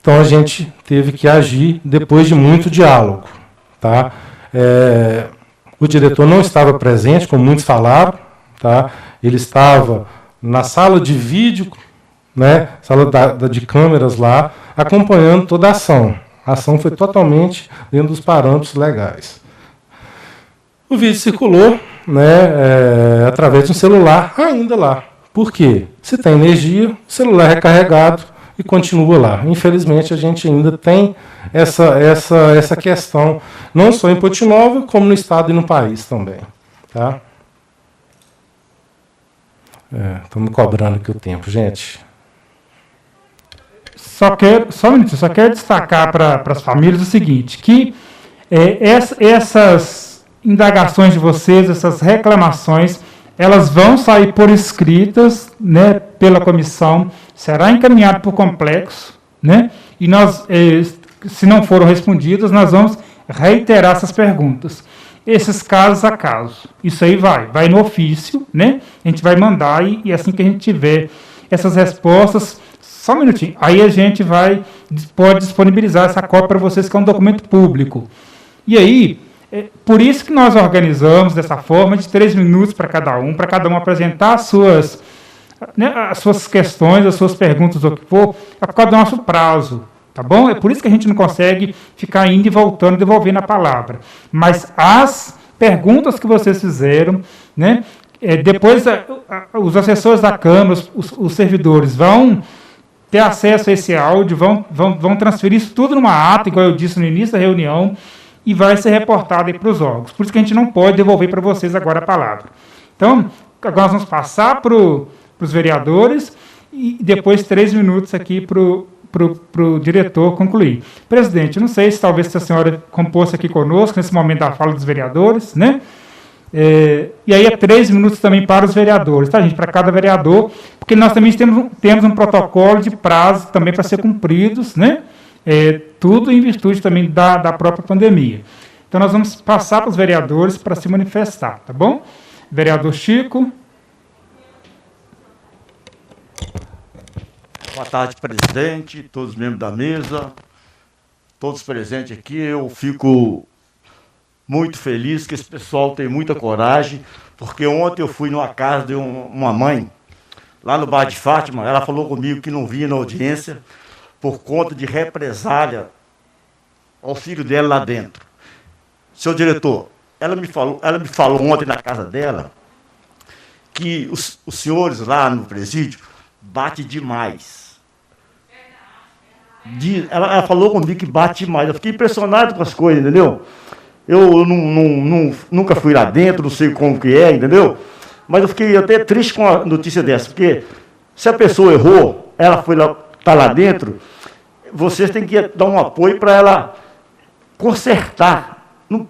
Então a gente teve que agir depois de muito diálogo. Tá? O diretor não estava presente, como muitos falaram, tá? Ele estava na sala de vídeo, né? Sala de câmeras lá, acompanhando toda a ação. A ação foi totalmente dentro dos parâmetros legais. O vídeo circulou, né, através de um celular ainda lá. Por quê? Se tem energia, o celular é recarregado e continua lá. Infelizmente, a gente ainda tem essa questão, não só em Ponte Nova, como no estado e no país também. Tá? Estão me cobrando aqui o tempo, gente. Só um minutinho, só quero destacar para as famílias o seguinte, que essas indagações de vocês, essas reclamações, elas vão sair por escritas, né, pela comissão, será encaminhado por complexo, né, e nós, se não foram respondidas, nós vamos reiterar essas perguntas. Esses casos a caso. Isso aí vai no ofício, né, a gente vai mandar e assim que a gente tiver essas respostas, só um minutinho, aí a gente pode disponibilizar essa cópia para vocês, que é um documento público. E aí, por isso que nós organizamos dessa forma, de 3 minutos para cada um apresentar as suas questões, as suas perguntas, o que for, é por causa do nosso prazo, tá bom? É por isso que a gente não consegue ficar indo e voltando, devolvendo a palavra. Mas as perguntas que vocês fizeram, né, depois os assessores da Câmara, os servidores vão ter acesso a esse áudio, vão transferir isso tudo numa ata, igual eu disse no início da reunião, e vai ser reportado aí para os órgãos. Por isso que a gente não pode devolver para vocês agora a palavra. Então, agora nós vamos passar para os vereadores e depois 3 minutos aqui para o diretor concluir. Presidente, não sei se talvez a senhora compôs aqui conosco, nesse momento da fala dos vereadores, né? E aí 3 minutos também para os vereadores, tá, gente? Para cada vereador, porque nós também temos um protocolo de prazo também para ser cumpridos, né? Tudo em virtude também da própria pandemia. Então, nós vamos passar para os vereadores para se manifestar, tá bom? Vereador Chico. Boa tarde, presidente, todos os membros da mesa, todos presentes aqui. Eu fico muito feliz que esse pessoal tem muita coragem, porque ontem eu fui numa casa de uma mãe, lá no Bar de Fátima, ela falou comigo que não vinha na audiência por conta de represália ao filho dela lá dentro. Senhor diretor, ela me falou ontem na casa dela que os senhores lá no presídio batem demais. Ela falou comigo que bate demais. Eu fiquei impressionado com as coisas, entendeu? Eu nunca fui lá dentro, não sei como que é, entendeu? Mas eu fiquei até triste com a notícia dessa, porque se a pessoa errou, ela foi lá, está lá dentro, vocês têm que dar um apoio para ela consertar. Não,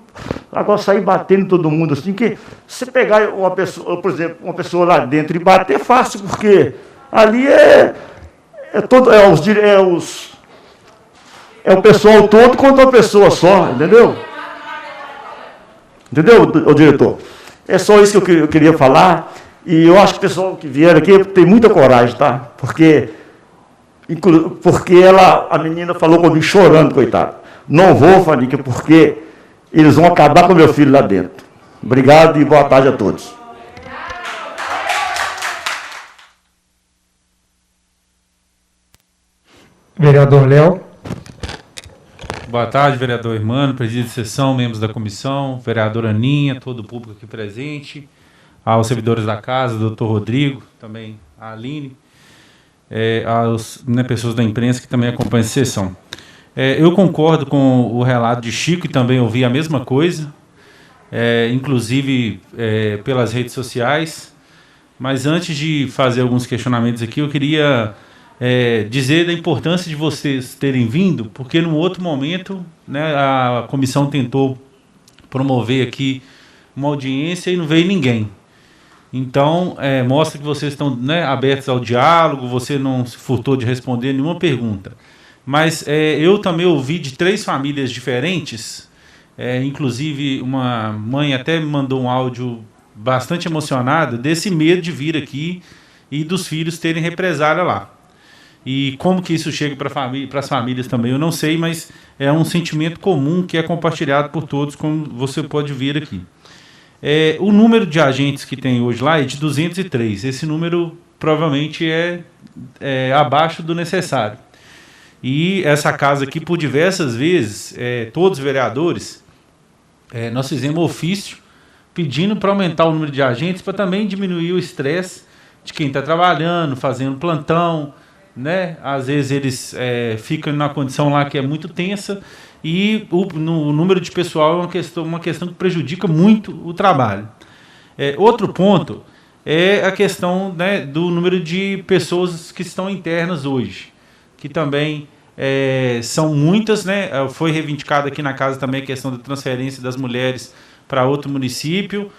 agora sair batendo todo mundo assim, que se pegar uma pessoa, por exemplo, uma pessoa lá dentro e bater é fácil, porque ali é o pessoal todo contra uma pessoa só, entendeu? Entendeu, o diretor? É só isso que eu queria falar, e eu acho que o pessoal que vier aqui tem muita coragem, tá? Porque a menina falou comigo chorando, coitada. Não vou, Fanica, porque eles vão acabar com meu filho lá dentro. Obrigado e boa tarde a todos. Vereador Léo. Boa tarde, vereador Hermano, presidente de sessão, membros da comissão, vereadora Aninha, todo o público aqui presente, aos servidores da casa, doutor Rodrigo, também a Aline, aos pessoas da imprensa que também acompanham a sessão. Eu concordo com o relato de Chico e também ouvi a mesma coisa, inclusive pelas redes sociais, mas antes de fazer alguns questionamentos aqui, eu queria dizer da importância de vocês terem vindo, porque num outro momento, né, a comissão tentou promover aqui uma audiência e não veio ninguém. Então, mostra que vocês estão, né, abertos ao diálogo, você não se furtou de responder nenhuma pergunta. Mas eu também ouvi de 3 famílias diferentes, inclusive uma mãe até me mandou um áudio bastante emocionada desse medo de vir aqui e dos filhos terem represália lá. E como que isso chega para as famílias também, eu não sei, mas é um sentimento comum que é compartilhado por todos, como você pode ver aqui. O número de agentes que tem hoje lá é de 203. Esse número provavelmente é abaixo do necessário. E essa casa aqui, por diversas vezes, todos os vereadores, nós fizemos ofício pedindo para aumentar o número de agentes para também diminuir o estresse de quem está trabalhando, fazendo plantão, né? Às vezes eles ficam numa condição lá que é muito tensa e o número de pessoal é uma questão que prejudica muito o trabalho. Outro ponto é a questão, né, do número de pessoas que estão internas hoje, que também são muitas, né? Foi reivindicada aqui na casa também a questão da transferência das mulheres para outro município,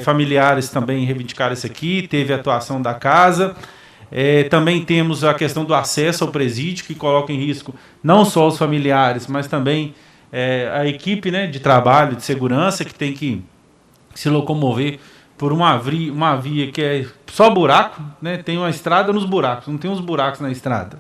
familiares também reivindicaram isso aqui, teve a atuação da casa. Também temos a questão do acesso ao presídio, que coloca em risco não só os familiares, mas também a equipe, né, de trabalho, de segurança, que tem que se locomover por uma via que é só buraco, né, tem uma estrada nos buracos, não tem uns buracos na estrada.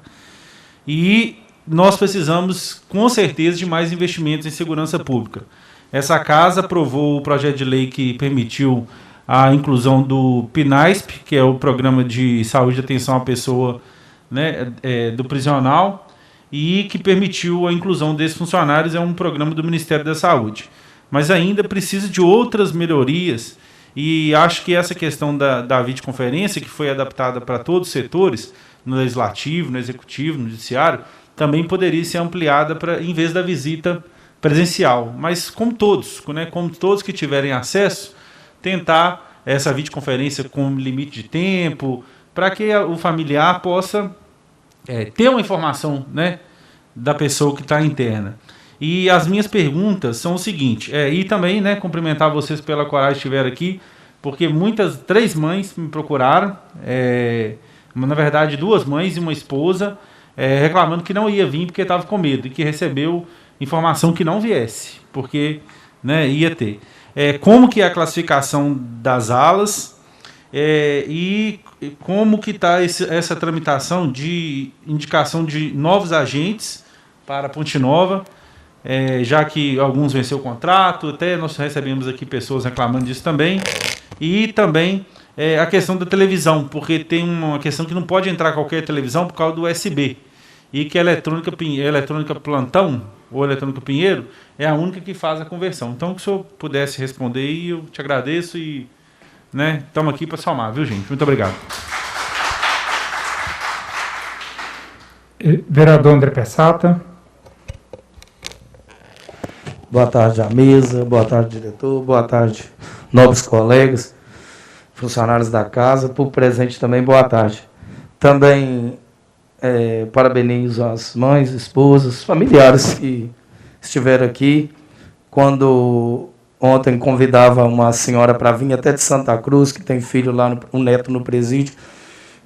E nós precisamos, com certeza, de mais investimentos em segurança pública. Essa casa aprovou o projeto de lei que permitiu a inclusão do PNASP, que é o Programa de Saúde e Atenção à Pessoa, né, do prisional, e que permitiu a inclusão desses funcionários, é um programa do Ministério da Saúde. Mas ainda precisa de outras melhorias, e acho que essa questão da videoconferência, que foi adaptada para todos os setores, no Legislativo, no Executivo, no Judiciário, também poderia ser ampliada em vez da visita presencial. Mas como todos, né, como todos que tiverem acesso, tentar essa videoconferência com limite de tempo, para que o familiar possa ter uma informação, né, da pessoa que está interna. E as minhas perguntas são o seguinte, e também, né, cumprimentar vocês pela coragem que estiveram aqui, porque 3 mães me procuraram, na verdade 2 mães e uma esposa, reclamando que não ia vir porque estava com medo, e que recebeu informação que não viesse, porque, né, ia ter. Como que é a classificação das alas e como que está essa tramitação de indicação de novos agentes para Ponte Nova, já que alguns venceu o contrato, até nós recebemos aqui pessoas reclamando disso também, e também a questão da televisão, porque tem uma questão que não pode entrar qualquer televisão por causa do USB, e que a eletrônica plantão, ou eletrônica Pinheiro, é a única que faz a conversão. Então, que o senhor pudesse responder, e eu te agradeço e, né, estamos aqui para somar, viu, gente? Muito obrigado. Vereador André Pessata. Boa tarde à mesa, boa tarde, diretor, boa tarde, nobres colegas, funcionários da casa, por presente também, boa tarde. Também parabenizo as mães, esposas, familiares que estiveram aqui. Quando ontem convidava uma senhora para vir até de Santa Cruz, que tem filho lá, um neto no presídio,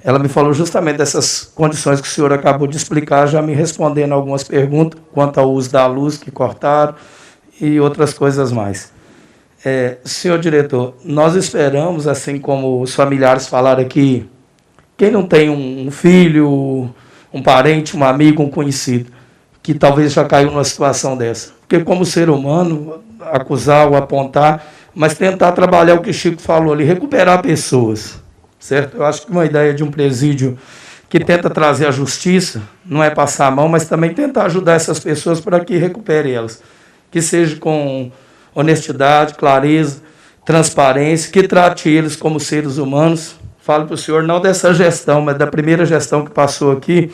ela me falou justamente dessas condições que o senhor acabou de explicar, já me respondendo algumas perguntas quanto ao uso da luz que cortaram e outras coisas mais. Senhor diretor, nós esperamos, assim como os familiares falaram aqui, quem não tem um filho, um parente, um amigo, um conhecido, que talvez já caiu numa situação dessa. Porque como ser humano, acusar ou apontar, mas tentar trabalhar o que o Chico falou ali, recuperar pessoas, certo? Eu acho que uma ideia de um presídio que tenta trazer a justiça, não é passar a mão, mas também tentar ajudar essas pessoas para que recupere elas. Que seja com honestidade, clareza, transparência, que trate eles como seres humanos. Falo para o senhor, não dessa gestão, mas da primeira gestão que passou aqui,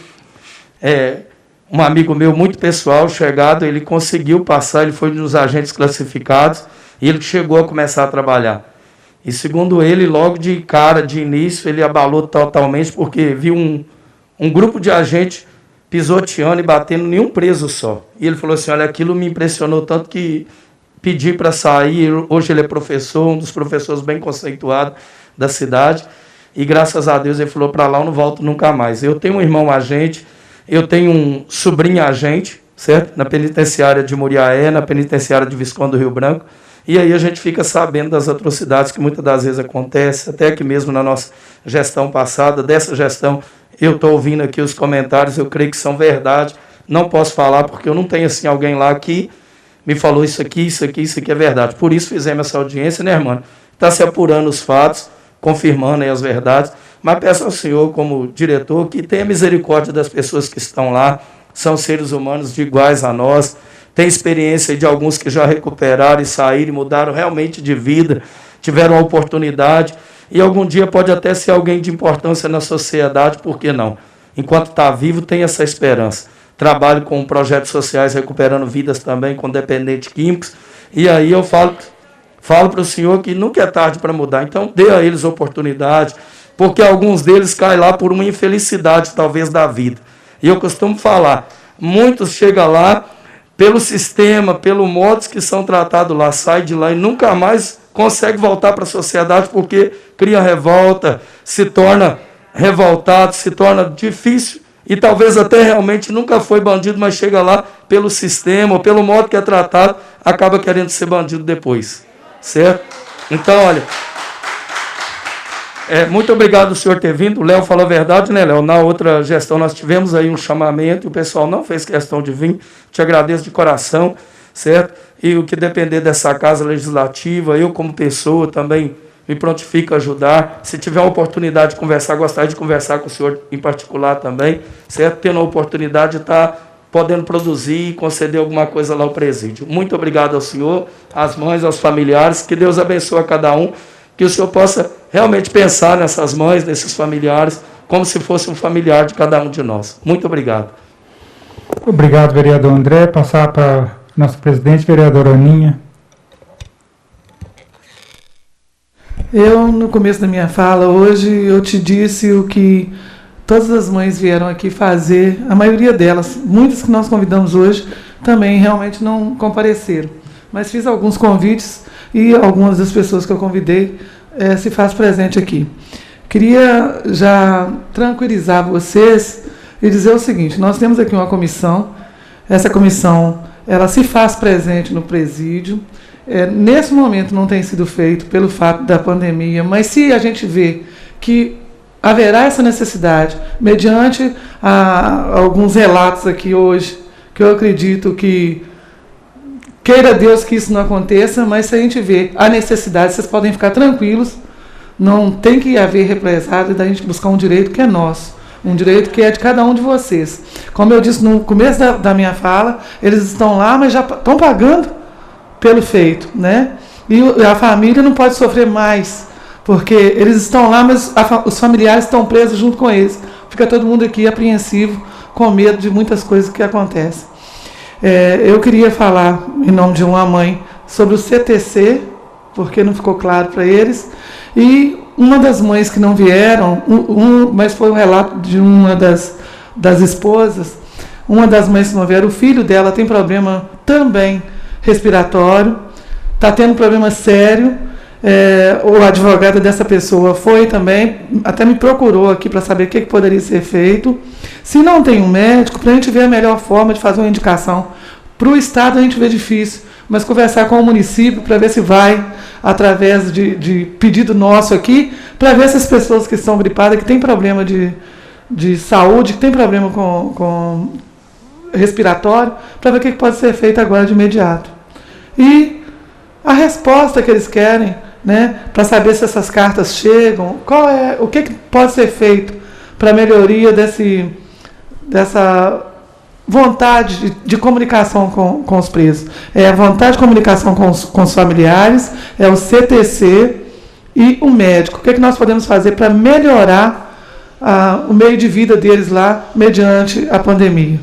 um amigo meu muito pessoal, chegado, ele conseguiu passar, ele foi um dos agentes classificados, e ele chegou a começar a trabalhar. E segundo ele, logo de cara, de início, ele abalou totalmente, porque viu um grupo de agentes pisoteando e batendo nenhum preso só. E ele falou assim, olha, aquilo me impressionou tanto que pedi para sair. Hoje ele é professor, um dos professores bem conceituados da cidade, e graças a Deus ele falou, para lá eu não volto nunca mais. Eu tenho um irmão agente, eu tenho um sobrinho agente, certo? Na penitenciária de Muriaé, na penitenciária de Visconde do Rio Branco, e aí a gente fica sabendo das atrocidades que muitas das vezes acontecem, até que mesmo na nossa gestão passada, dessa gestão, eu estou ouvindo aqui os comentários, eu creio que são verdade, não posso falar porque eu não tenho assim alguém lá que me falou isso aqui é verdade. Por isso fizemos essa audiência, né, irmão? Está se apurando os fatos, confirmando aí as verdades, mas peço ao senhor, como diretor, que tenha misericórdia das pessoas que estão lá, são seres humanos de iguais a nós, tem experiência de alguns que já recuperaram e saíram, mudaram realmente de vida, tiveram a oportunidade, e algum dia pode até ser alguém de importância na sociedade, por que não? Enquanto está vivo, tem essa esperança. Trabalho com projetos sociais, recuperando vidas também, com dependentes químicos, e aí eu falo para o senhor que nunca é tarde para mudar, então dê a eles oportunidade, porque alguns deles caem lá por uma infelicidade, talvez, da vida. E eu costumo falar, muitos chegam lá, pelo sistema, pelo modo que são tratados lá, sai de lá e nunca mais consegue voltar para a sociedade porque cria revolta, se torna revoltado, se torna difícil e talvez até realmente nunca foi bandido, mas chega lá pelo sistema, ou pelo modo que é tratado, acaba querendo ser bandido depois, certo? Então, olha, muito obrigado o senhor ter vindo. O Léo falou a verdade, né, Léo? Na outra gestão nós tivemos aí um chamamento e o pessoal não fez questão de vir. Te agradeço de coração, certo? E o que depender dessa casa legislativa, eu como pessoa também me prontifico a ajudar. Se tiver uma oportunidade de conversar, gostaria de conversar com o senhor em particular também, certo? Tendo a oportunidade de estar podendo produzir e conceder alguma coisa lá ao presídio. Muito obrigado ao senhor, às mães, aos familiares. Que Deus abençoe a cada um. Que o senhor possa realmente pensar nessas mães, nesses familiares, como se fosse um familiar de cada um de nós. Muito obrigado. Obrigado, vereador André. Passar para nosso presidente, vereadora Aninha. Eu, no começo da minha fala, hoje, eu te disse o que todas as mães vieram aqui fazer, a maioria delas, muitas que nós convidamos hoje, também realmente não compareceram. Mas fiz alguns convites e algumas das pessoas que eu convidei se faz presente aqui. Queria já tranquilizar vocês e dizer o seguinte, nós temos aqui uma comissão, essa comissão ela se faz presente no presídio, nesse momento não tem sido feito pelo fato da pandemia, mas se a gente vê que haverá essa necessidade, mediante alguns relatos aqui hoje, que eu acredito que queira Deus que isso não aconteça, mas se a gente vê a necessidade, vocês podem ficar tranquilos, não tem que haver represália da gente buscar um direito que é nosso, um direito que é de cada um de vocês. Como eu disse no começo da minha fala, eles estão lá, mas já estão pagando pelo feito, né? E a família não pode sofrer mais, porque eles estão lá, mas os familiares estão presos junto com eles. Fica todo mundo aqui apreensivo, com medo de muitas coisas que acontecem. Eu queria falar, em nome de uma mãe, sobre o CTC, porque não ficou claro para eles, e uma das mães que não vieram, mas foi um relato de uma das esposas, uma das mães que não vieram, o filho dela tem problema também respiratório, está tendo problema sério, o advogado dessa pessoa foi também, até me procurou aqui para saber o que poderia ser feito. Se não tem um médico, para a gente ver a melhor forma de fazer uma indicação. Para o Estado a gente vê difícil, mas conversar com o município para ver se vai, através de pedido nosso aqui, para ver se as pessoas que estão gripadas, que têm problema de saúde, que têm problema com respiratório, para ver o que pode ser feito agora de imediato. E a resposta que eles querem, né, para saber se essas cartas chegam, o que pode ser feito para a melhoria dessa vontade de comunicação com os presos. É a vontade de comunicação com os familiares, é o CTC e o médico. O que nós podemos fazer para melhorar o meio de vida deles lá, mediante a pandemia?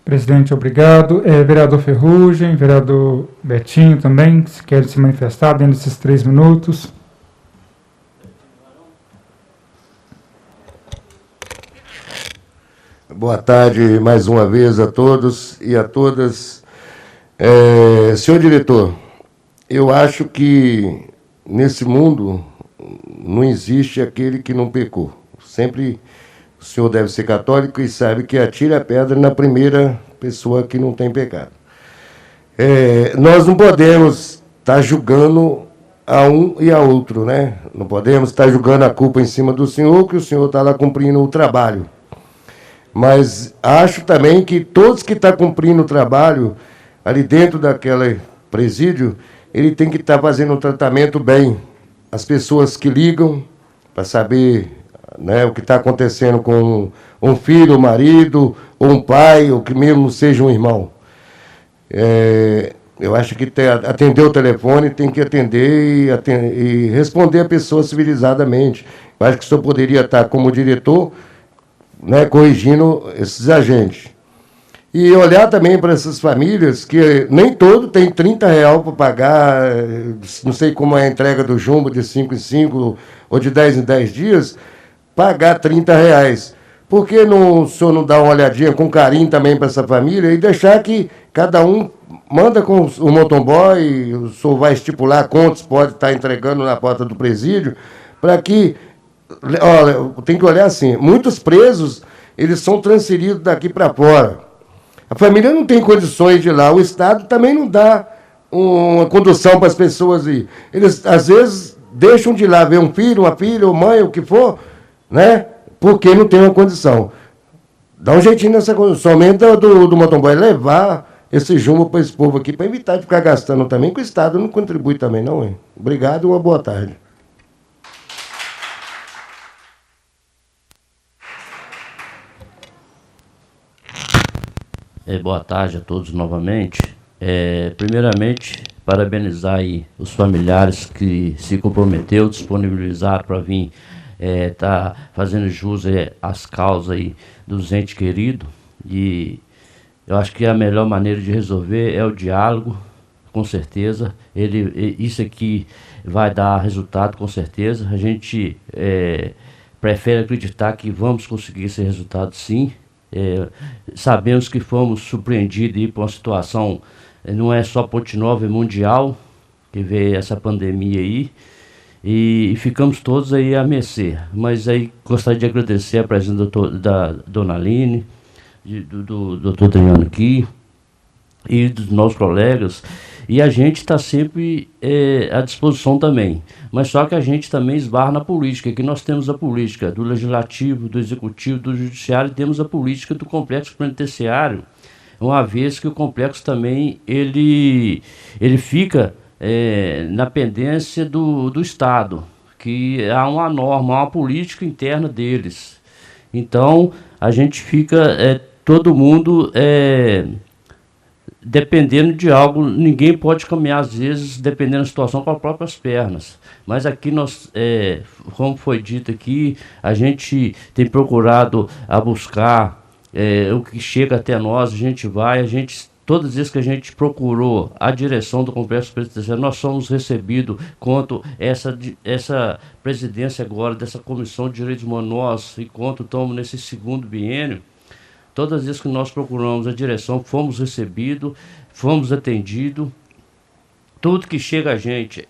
Presidente, obrigado. Vereador Ferrugem, vereador Betinho também, se querem se manifestar dentro desses 3 minutos. Boa tarde mais uma vez a todos e a todas. Senhor diretor, eu acho que nesse mundo não existe aquele que não pecou. Sempre o senhor deve ser católico e sabe que atira a pedra na primeira pessoa que não tem pecado. Nós não podemos estar julgando a um e a outro, né? Não podemos estar julgando a culpa em cima do senhor, que o senhor está lá cumprindo o trabalho. Mas acho também que todos que estão cumprindo o trabalho ali dentro daquele presídio, ele tem que estar fazendo um tratamento bem. As pessoas que ligam para saber, né, o que está acontecendo com um filho, um marido, ou um pai, ou que mesmo seja um irmão. Eu acho que atender o telefone tem que atender e responder a pessoa civilizadamente. Eu acho que o senhor poderia estar como diretor, né, corrigindo esses agentes. E olhar também para essas famílias, que nem todo tem R$30 para pagar, não sei como é a entrega do jumbo de 5 em 5 ou de 10 em 10 dias, pagar R$30. Por que o senhor não dá uma olhadinha com carinho também para essa família e deixar que cada um manda com o motoboy, o senhor vai estipular quantos pode estar entregando na porta do presídio, para que, olha, tem que olhar assim, muitos presos, eles são transferidos daqui para fora. A família não tem condições de ir lá, o Estado também não dá uma condução para as pessoas ir. Eles, às vezes, deixam de ir lá ver um filho, uma filha, ou mãe, o que for, né? Porque não tem uma condição. Dá um jeitinho nessa condição, somente do motoboy levar esse jumbo para esse povo aqui, para evitar de ficar gastando também, que o Estado não contribui também, não, hein? Obrigado e uma boa tarde. Boa tarde a todos novamente. Primeiramente, parabenizar aí os familiares que se comprometeu, disponibilizaram para vir tá fazendo jus às causas aí dos entes queridos. E eu acho que a melhor maneira de resolver é o diálogo, com certeza. Isso aqui vai dar resultado, com certeza. A gente prefere acreditar que vamos conseguir esse resultado, sim. Sabemos que fomos surpreendidos por uma situação, não é só Ponte Nova, é mundial, que veio essa pandemia aí, e ficamos todos aí à mercê. Mas aí gostaria de agradecer a presença da dona Aline, do doutor Adriano aqui, e dos nossos colegas, e a gente está sempre à disposição também. Mas só que a gente também esbarra na política, que nós temos a política do Legislativo, do Executivo, do Judiciário, e temos a política do Complexo Penitenciário, uma vez que o complexo também ele fica na pendência do Estado, que há uma norma, há uma política interna deles. Então, a gente fica, todo mundo... dependendo de algo, ninguém pode caminhar, às vezes, dependendo da situação, com as próprias pernas. Mas aqui nós, como foi dito aqui, a gente tem procurado a buscar o que chega até nós, a gente vai, todas as vezes que a gente procurou a direção do Complexo Penitenciário, nós somos recebidos quanto essa presidência agora, dessa Comissão de Direitos Humanos, nós, enquanto estamos nesse segundo biênio, todas as vezes que nós procuramos a direção, fomos recebidos, fomos atendidos. Tudo que chega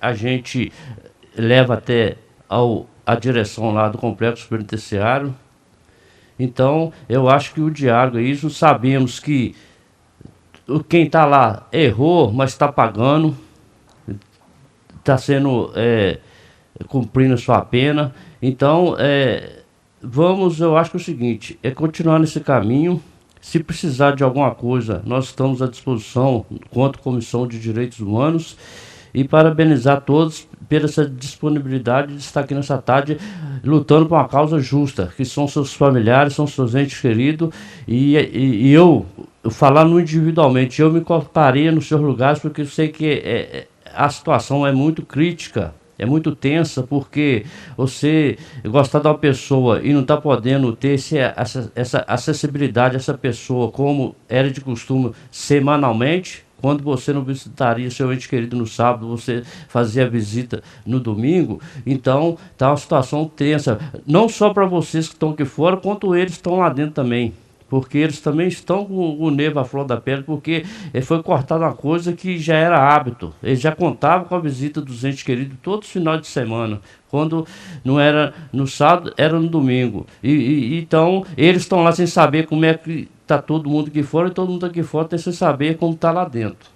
a gente leva até a direção lá do Complexo Penitenciário. Então, eu acho que o diálogo é isso. Sabemos que quem está lá errou, mas está pagando, está sendo cumprindo a sua pena. Então, eu acho que é o seguinte, é continuar nesse caminho. Se precisar de alguma coisa, nós estamos à disposição quanto Comissão de Direitos Humanos, e parabenizar todos pela essa disponibilidade de estar aqui nessa tarde lutando por uma causa justa, que são seus familiares, são seus entes queridos, e eu falar individualmente, eu me colocaria nos seus lugares, porque eu sei que a situação é muito crítica, é muito tensa, porque você gostar de uma pessoa e não está podendo ter essa acessibilidade a essa pessoa, como era de costume semanalmente. Quando você não visitaria seu ente querido no sábado, você fazia a visita no domingo. Então, está uma situação tensa. Não só para vocês que estão aqui fora, quanto eles estão lá dentro também. Porque eles também estão com o nervo à flor da pele, porque foi cortada uma coisa que já era hábito. Eles já contavam com a visita dos entes queridos todos os finais de semana. Quando não era no sábado, era no domingo. Então, eles estão lá sem saber como é que está todo mundo aqui fora, e todo mundo aqui fora tem sem saber como está lá dentro.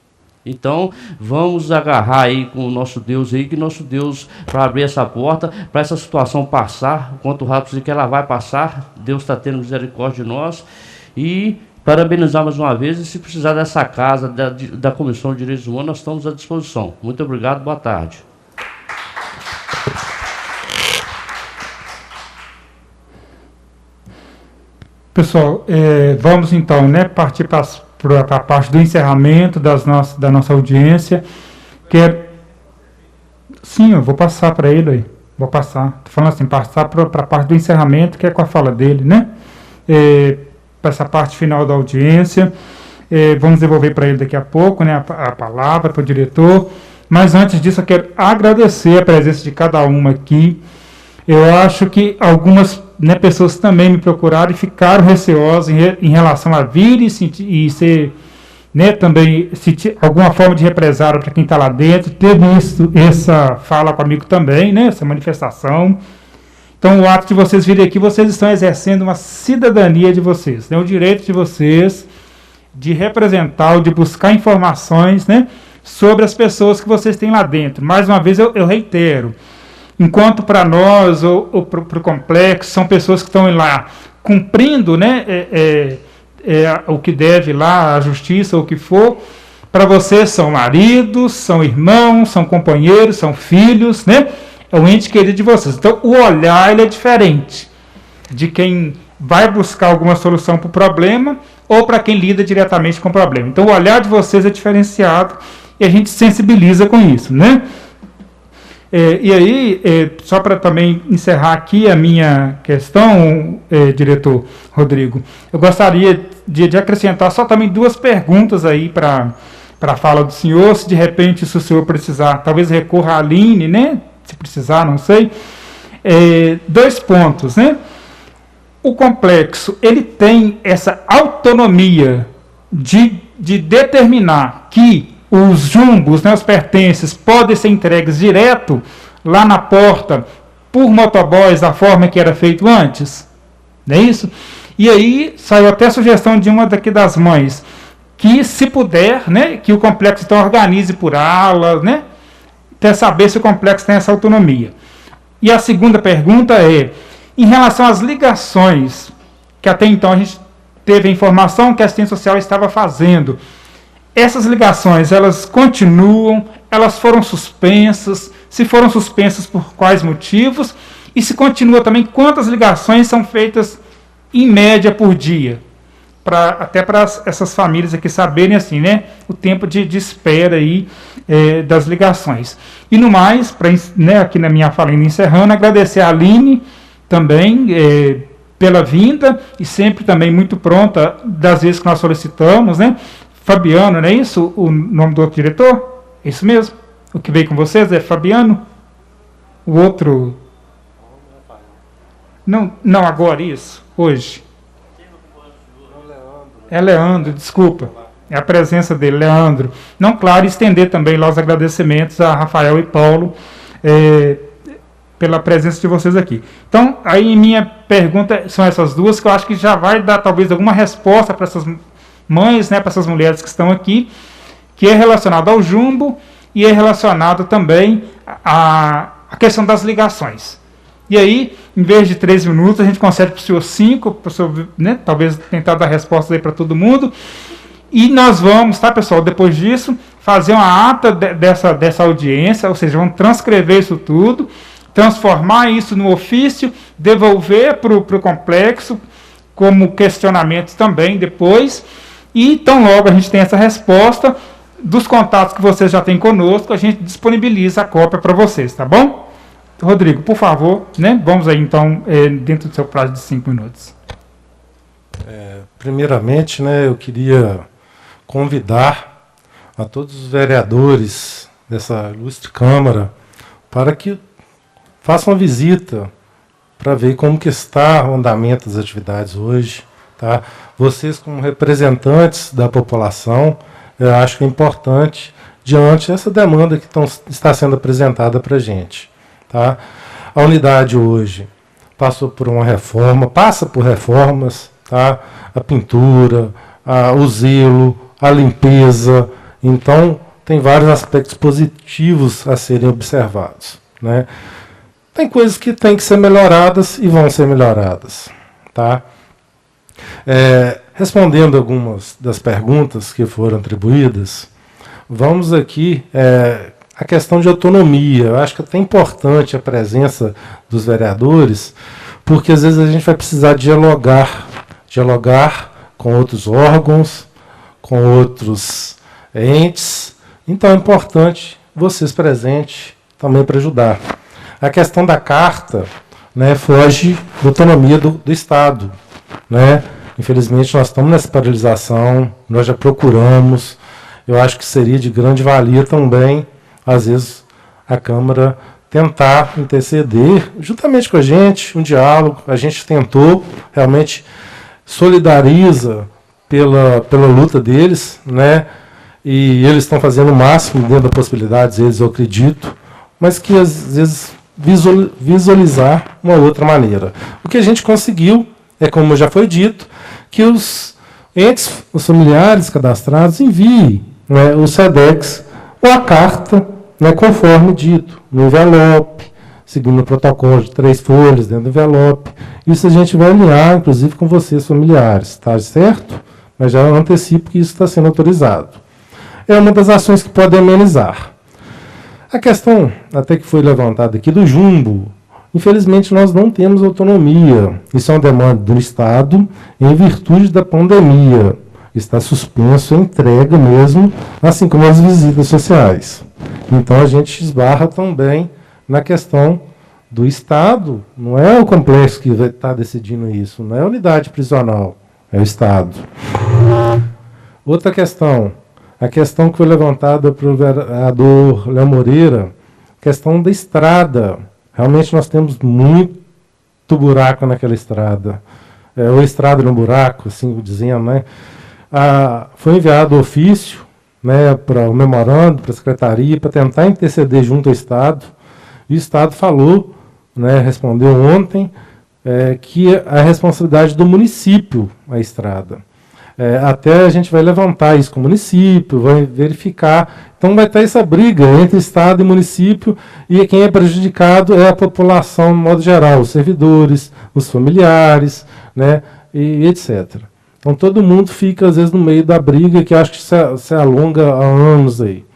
Então, vamos agarrar aí com o nosso Deus aí, que nosso Deus, para abrir essa porta, para essa situação passar, o quanto rápido que ela vai passar, Deus está tendo misericórdia de nós, e parabenizar mais uma vez, e se precisar dessa casa, da Comissão de Direitos Humanos, nós estamos à disposição. Muito obrigado, boa tarde. Pessoal, vamos então, né, partir para a parte do encerramento da nossa audiência. Sim, eu vou passar para ele aí. Vou passar. Estou falando assim, passar para a parte do encerramento, que é com a fala dele, né? Para essa parte final da audiência. Vamos devolver para ele daqui a pouco, né, a palavra para o diretor. Mas antes disso, eu quero agradecer a presença de cada uma aqui. Eu acho que algumas, né, pessoas também me procuraram e ficaram receosas em relação a vir e ser, né, também sentir alguma forma de represário para quem está lá dentro. Teve essa fala comigo também, né, essa manifestação. Então, o ato de vocês virem aqui, vocês estão exercendo uma cidadania de vocês, né, o direito de vocês de representar ou de buscar informações, né, sobre as pessoas que vocês têm lá dentro. Mais uma vez, eu reitero. Enquanto para nós, ou para o complexo, são pessoas que estão lá cumprindo, né, o que deve lá, a justiça, ou o que for, para vocês são maridos, são irmãos, são companheiros, são filhos, né? É o ente querido de vocês. Então, o olhar ele é diferente de quem vai buscar alguma solução para o problema ou para quem lida diretamente com o problema. Então, o olhar de vocês é diferenciado e a gente sensibiliza com isso, né? E aí, só para também encerrar aqui a minha questão, diretor Rodrigo, eu gostaria de acrescentar só também duas perguntas aí para a fala do senhor, se de repente, se o senhor precisar, talvez recorra à Aline, né? Se precisar, não sei. 2 pontos, né? O complexo, ele tem essa autonomia de determinar que os jumbos, né, os pertences, podem ser entregues direto lá na porta por motoboys da forma que era feito antes? Não é isso? E aí saiu até a sugestão de uma daqui das mães, que se puder, né, que o complexo então organize por alas, né, até saber se o complexo tem essa autonomia. E a segunda pergunta é, em relação às ligações, que até então a gente teve a informação que a assistência social estava fazendo, essas ligações, elas continuam, elas foram suspensas, se foram suspensas por quais motivos, e se continua também, quantas ligações são feitas em média por dia, até para essas famílias aqui saberem assim, né, o tempo de espera aí, das ligações. E no mais, né, aqui na minha fala ainda encerrando, agradecer a Aline também pela vinda, e sempre também muito pronta das vezes que nós solicitamos, né? Fabiano, não é isso o nome do outro diretor? Isso mesmo? O que veio com vocês é Fabiano? O outro... Não, agora isso, hoje. É Leandro, desculpa. É a presença dele, Leandro. Não, claro, estender também lá os agradecimentos a Rafael e Paulo pela presença de vocês aqui. Então, aí minha pergunta são essas duas, que eu acho que já vai dar talvez alguma resposta para essas mães, né, para essas mulheres que estão aqui, que é relacionado ao jumbo e é relacionado também à questão das ligações. E aí, em vez de 3 minutos, a gente concede para o senhor 5, para o senhor, né, talvez tentar dar respostas aí para todo mundo. E nós vamos, tá, pessoal, depois disso, fazer uma ata dessa audiência, ou seja, vamos transcrever isso tudo, transformar isso no ofício, devolver para o complexo, como questionamentos também depois. E tão logo a gente tem essa resposta, dos contatos que vocês já têm conosco, a gente disponibiliza a cópia para vocês, tá bom? Rodrigo, por favor, né? Vamos aí então, dentro do seu prazo de 5 minutos. Primeiramente, né, eu queria convidar a todos os vereadores dessa ilustre Câmara para que façam uma visita para ver como que está o andamento das atividades hoje. Tá? Vocês, como representantes da população, eu acho que é importante, diante dessa demanda que está sendo apresentada para a gente. Tá? A unidade hoje passou por uma reforma, passa por reformas, tá? A pintura, o zelo, a limpeza. Então, tem vários aspectos positivos a serem observados. Né? Tem coisas que têm que ser melhoradas e vão ser melhoradas. Tá? Respondendo algumas das perguntas que foram atribuídas, vamos aqui a questão de autonomia. Eu acho que é até importante a presença dos vereadores, porque às vezes a gente vai precisar dialogar com outros órgãos, com outros entes. Então é importante vocês presentes também para ajudar. A questão da carta, né, foge da autonomia do Estado. Né? Infelizmente nós estamos nessa paralisação, nós já procuramos. Eu acho que seria de grande valia também, às vezes, a Câmara tentar interceder juntamente com a gente, um diálogo. A gente tentou, realmente solidariza pela luta deles, né? E eles estão fazendo o máximo dentro das possibilidades, eu acredito, mas que às vezes visualizar uma outra maneira. O que a gente conseguiu é, como já foi dito, que os entes, os familiares cadastrados enviem, né, o SEDEX ou a carta, né, conforme dito, no envelope, seguindo o protocolo de 3 folhas dentro do envelope. Isso a gente vai alinhar, inclusive, com vocês, familiares, tá certo? Mas já antecipo que isso está sendo autorizado. É uma das ações que podem amenizar. A questão, até que foi levantada aqui, do jumbo. Infelizmente, nós não temos autonomia. Isso é uma demanda do Estado em virtude da pandemia. Está suspenso a entrega mesmo, assim como as visitas sociais. Então, a gente esbarra também na questão do Estado. Não é o complexo que vai estar decidindo isso, não é a unidade prisional, é o Estado. Outra questão, a questão que foi levantada pelo vereador Léo Moreira, questão da estrada. Realmente nós temos muito buraco naquela estrada. Ou estrada no buraco, assim dizendo, né? Foi enviado ofício, né, para o memorando, para a secretaria, para tentar interceder junto ao Estado. E o Estado falou, né, respondeu ontem, que a responsabilidade do município a estrada. Até a gente vai levantar isso com o município, vai verificar. Então vai ter essa briga entre Estado e município, e quem é prejudicado é a população, no modo geral, os servidores, os familiares, né, e etc. Então todo mundo fica, às vezes, no meio da briga, que acho que se alonga há anos aí.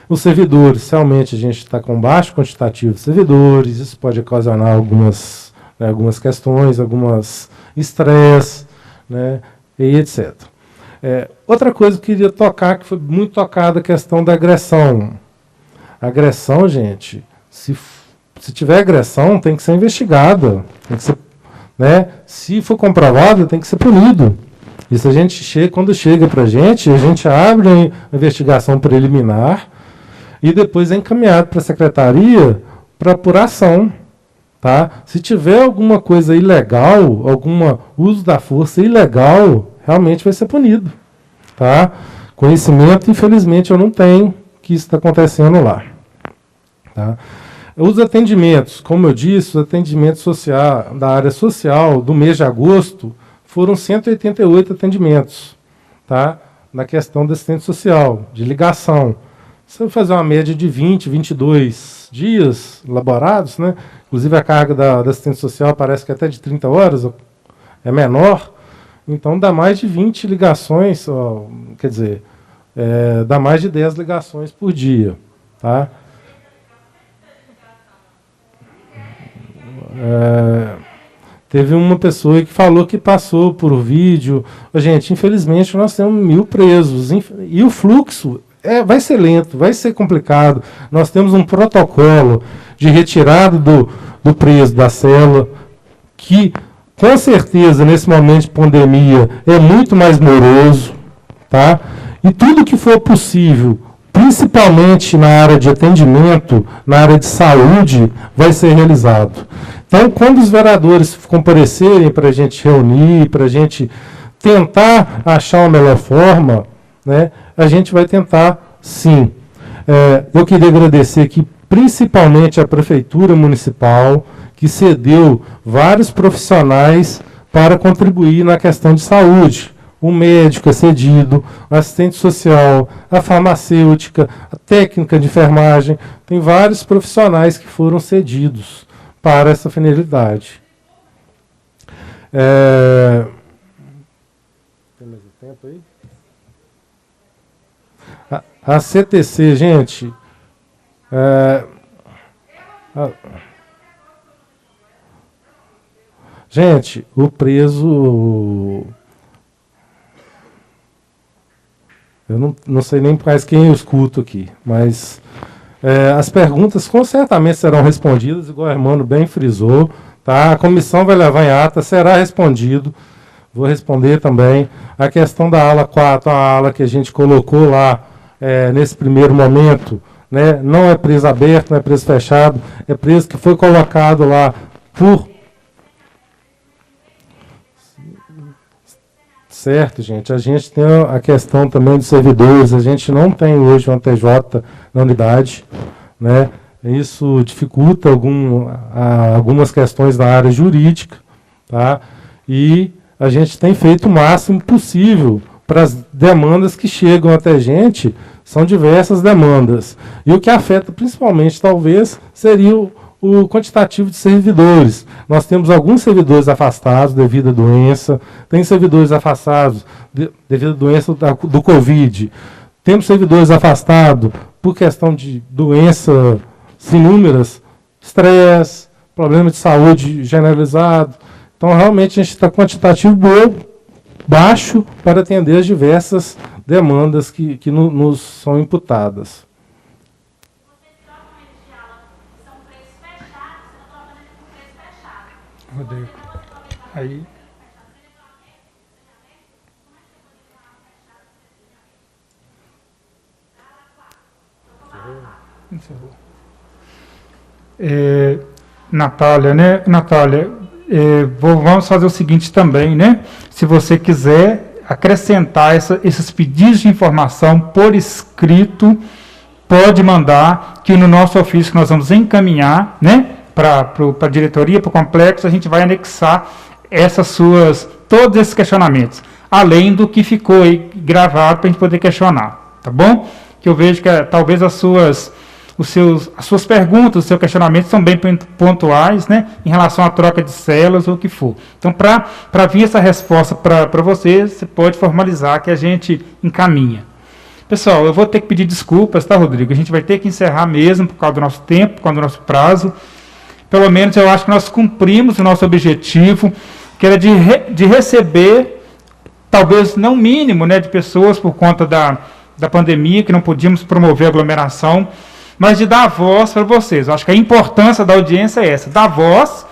Os servidores, realmente a gente está com baixo quantitativo de servidores, isso pode ocasionar algumas questões, algumas estresse, né, e etc. Outra coisa que eu queria tocar, que foi muito tocada, a questão da agressão. A agressão, gente, se tiver agressão, tem que ser investigada, tem que ser, né, se for comprovado, tem que ser punido. Isso quando chega para a gente abre uma investigação preliminar e depois é encaminhado para a secretaria para apuração. Tá? Se tiver alguma coisa ilegal, algum uso da força ilegal, realmente vai ser punido. Tá? Conhecimento, infelizmente, eu não tenho que isso está acontecendo lá. Tá? Os atendimentos, como eu disse, os atendimentos da área social do mês de agosto foram 188 atendimentos, tá? Na questão da assistente social, de ligação. Se eu fazer uma média de 20, 22 dias laborados, né? Inclusive, a carga da assistente social parece que até de 30 horas é menor. Então, dá mais de 20 ligações, quer dizer, dá mais de 10 ligações por dia. Tá? Teve uma pessoa que falou que passou por vídeo. Gente, infelizmente, nós temos 1000 presos. E o fluxo vai ser lento, vai ser complicado. Nós temos um protocolo de retirada do preso da cela que, com certeza, nesse momento de pandemia, é muito mais moroso. Tá? E tudo que for possível, principalmente na área de atendimento, na área de saúde, vai ser realizado. Então, quando os vereadores comparecerem para a gente reunir, para a gente tentar achar uma melhor forma, né, a gente vai tentar, sim. Eu queria agradecer aqui, principalmente a Prefeitura Municipal, que cedeu vários profissionais para contribuir na questão de saúde. O médico é cedido, o assistente social, a farmacêutica, a técnica de enfermagem. Tem vários profissionais que foram cedidos para essa finalidade. Tem mais tempo aí? A CTC, gente... gente, o preso... Eu não sei nem mais quem eu escuto aqui, mas as perguntas com certamente serão respondidas, igual o irmão bem frisou. Tá? A comissão vai levar em ata, será respondido. Vou responder também. A questão da ala 4, a ala que a gente colocou lá nesse primeiro momento, né, não é preso aberto, não é preso fechado, é preso que foi colocado lá por... Certo, gente. A gente tem a questão também dos servidores. A gente não tem hoje um TJ na unidade, né? Isso dificulta algumas questões da área jurídica, tá? E a gente tem feito o máximo possível para as demandas que chegam até a gente. São diversas demandas. E o que afeta principalmente, talvez, seria o quantitativo de servidores. Nós temos alguns servidores afastados devido à doença, tem servidores afastados devido à doença do Covid, temos servidores afastados por questão de doenças inúmeras, estresse, problema de saúde generalizado. Então, realmente, a gente está com quantitativo baixo para atender as diversas demandas que nos são imputadas. Rodrigo. Aí. Natália, né? Natália, vamos fazer o seguinte também, né? Se você quiser acrescentar esses pedidos de informação por escrito, pode mandar, que no nosso ofício que nós vamos encaminhar, né? Para a diretoria, para o complexo, a gente vai anexar todos esses questionamentos, além do que ficou aí gravado para a gente poder questionar, tá bom? Que eu vejo que talvez as suas perguntas, os seus questionamentos são bem pontuais, né, em relação à troca de células ou o que for. Então, para vir essa resposta para você pode formalizar que a gente encaminha. Pessoal, eu vou ter que pedir desculpas, tá, Rodrigo? A gente vai ter que encerrar mesmo por causa do nosso tempo, por causa do nosso prazo. Pelo menos eu acho que nós cumprimos o nosso objetivo, que era de receber, talvez não mínimo, né, de pessoas por conta da pandemia, que não podíamos promover aglomeração, mas de dar voz para vocês. Eu acho que a importância da audiência é essa, dar voz.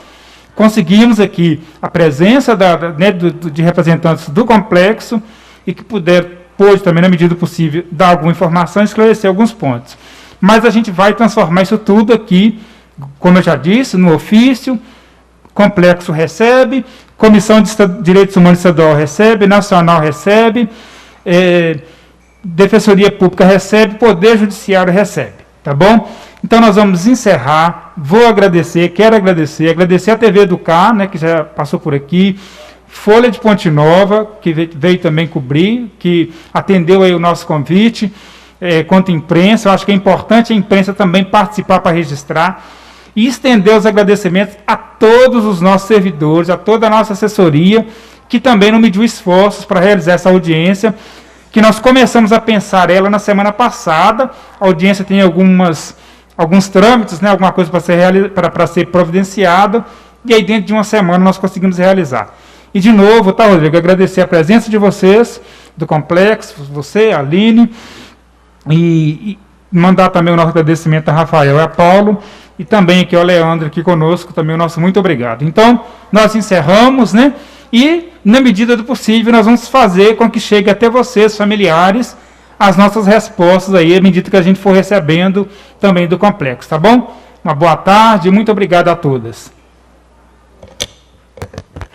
Conseguimos aqui a presença de representantes do complexo e que pôde também, na medida do possível, dar alguma informação e esclarecer alguns pontos. Mas a gente vai transformar isso tudo aqui, como eu já disse, no ofício, complexo recebe, Comissão de Direitos Humanos Estadual recebe, Nacional recebe, Defensoria Pública recebe, Poder Judiciário recebe, tá bom? Então nós vamos encerrar, quero agradecer a TV Educar, né, que já passou por aqui, Folha de Ponte Nova, que veio também cobrir, que atendeu aí o nosso convite, quanto à imprensa. Eu acho que é importante a imprensa também participar para registrar. e estender os agradecimentos a todos os nossos servidores, a toda a nossa assessoria, que também não mediu esforços para realizar essa audiência, que nós começamos a pensar ela na semana passada. A audiência tem alguns trâmites, né, alguma coisa para ser providenciada, e aí dentro de uma semana nós conseguimos realizar. E de novo, tá, Rodrigo, agradecer a presença de vocês, do Complexo, você, a Aline, e mandar também o nosso agradecimento a Rafael e a Paulo, e também aqui ao Leandro aqui conosco, também o nosso muito obrigado. Então, nós encerramos, né? E, na medida do possível, nós vamos fazer com que chegue até vocês, familiares, as nossas respostas aí, à medida que a gente for recebendo também do Complexo, tá bom? Uma boa tarde, muito obrigado a todas.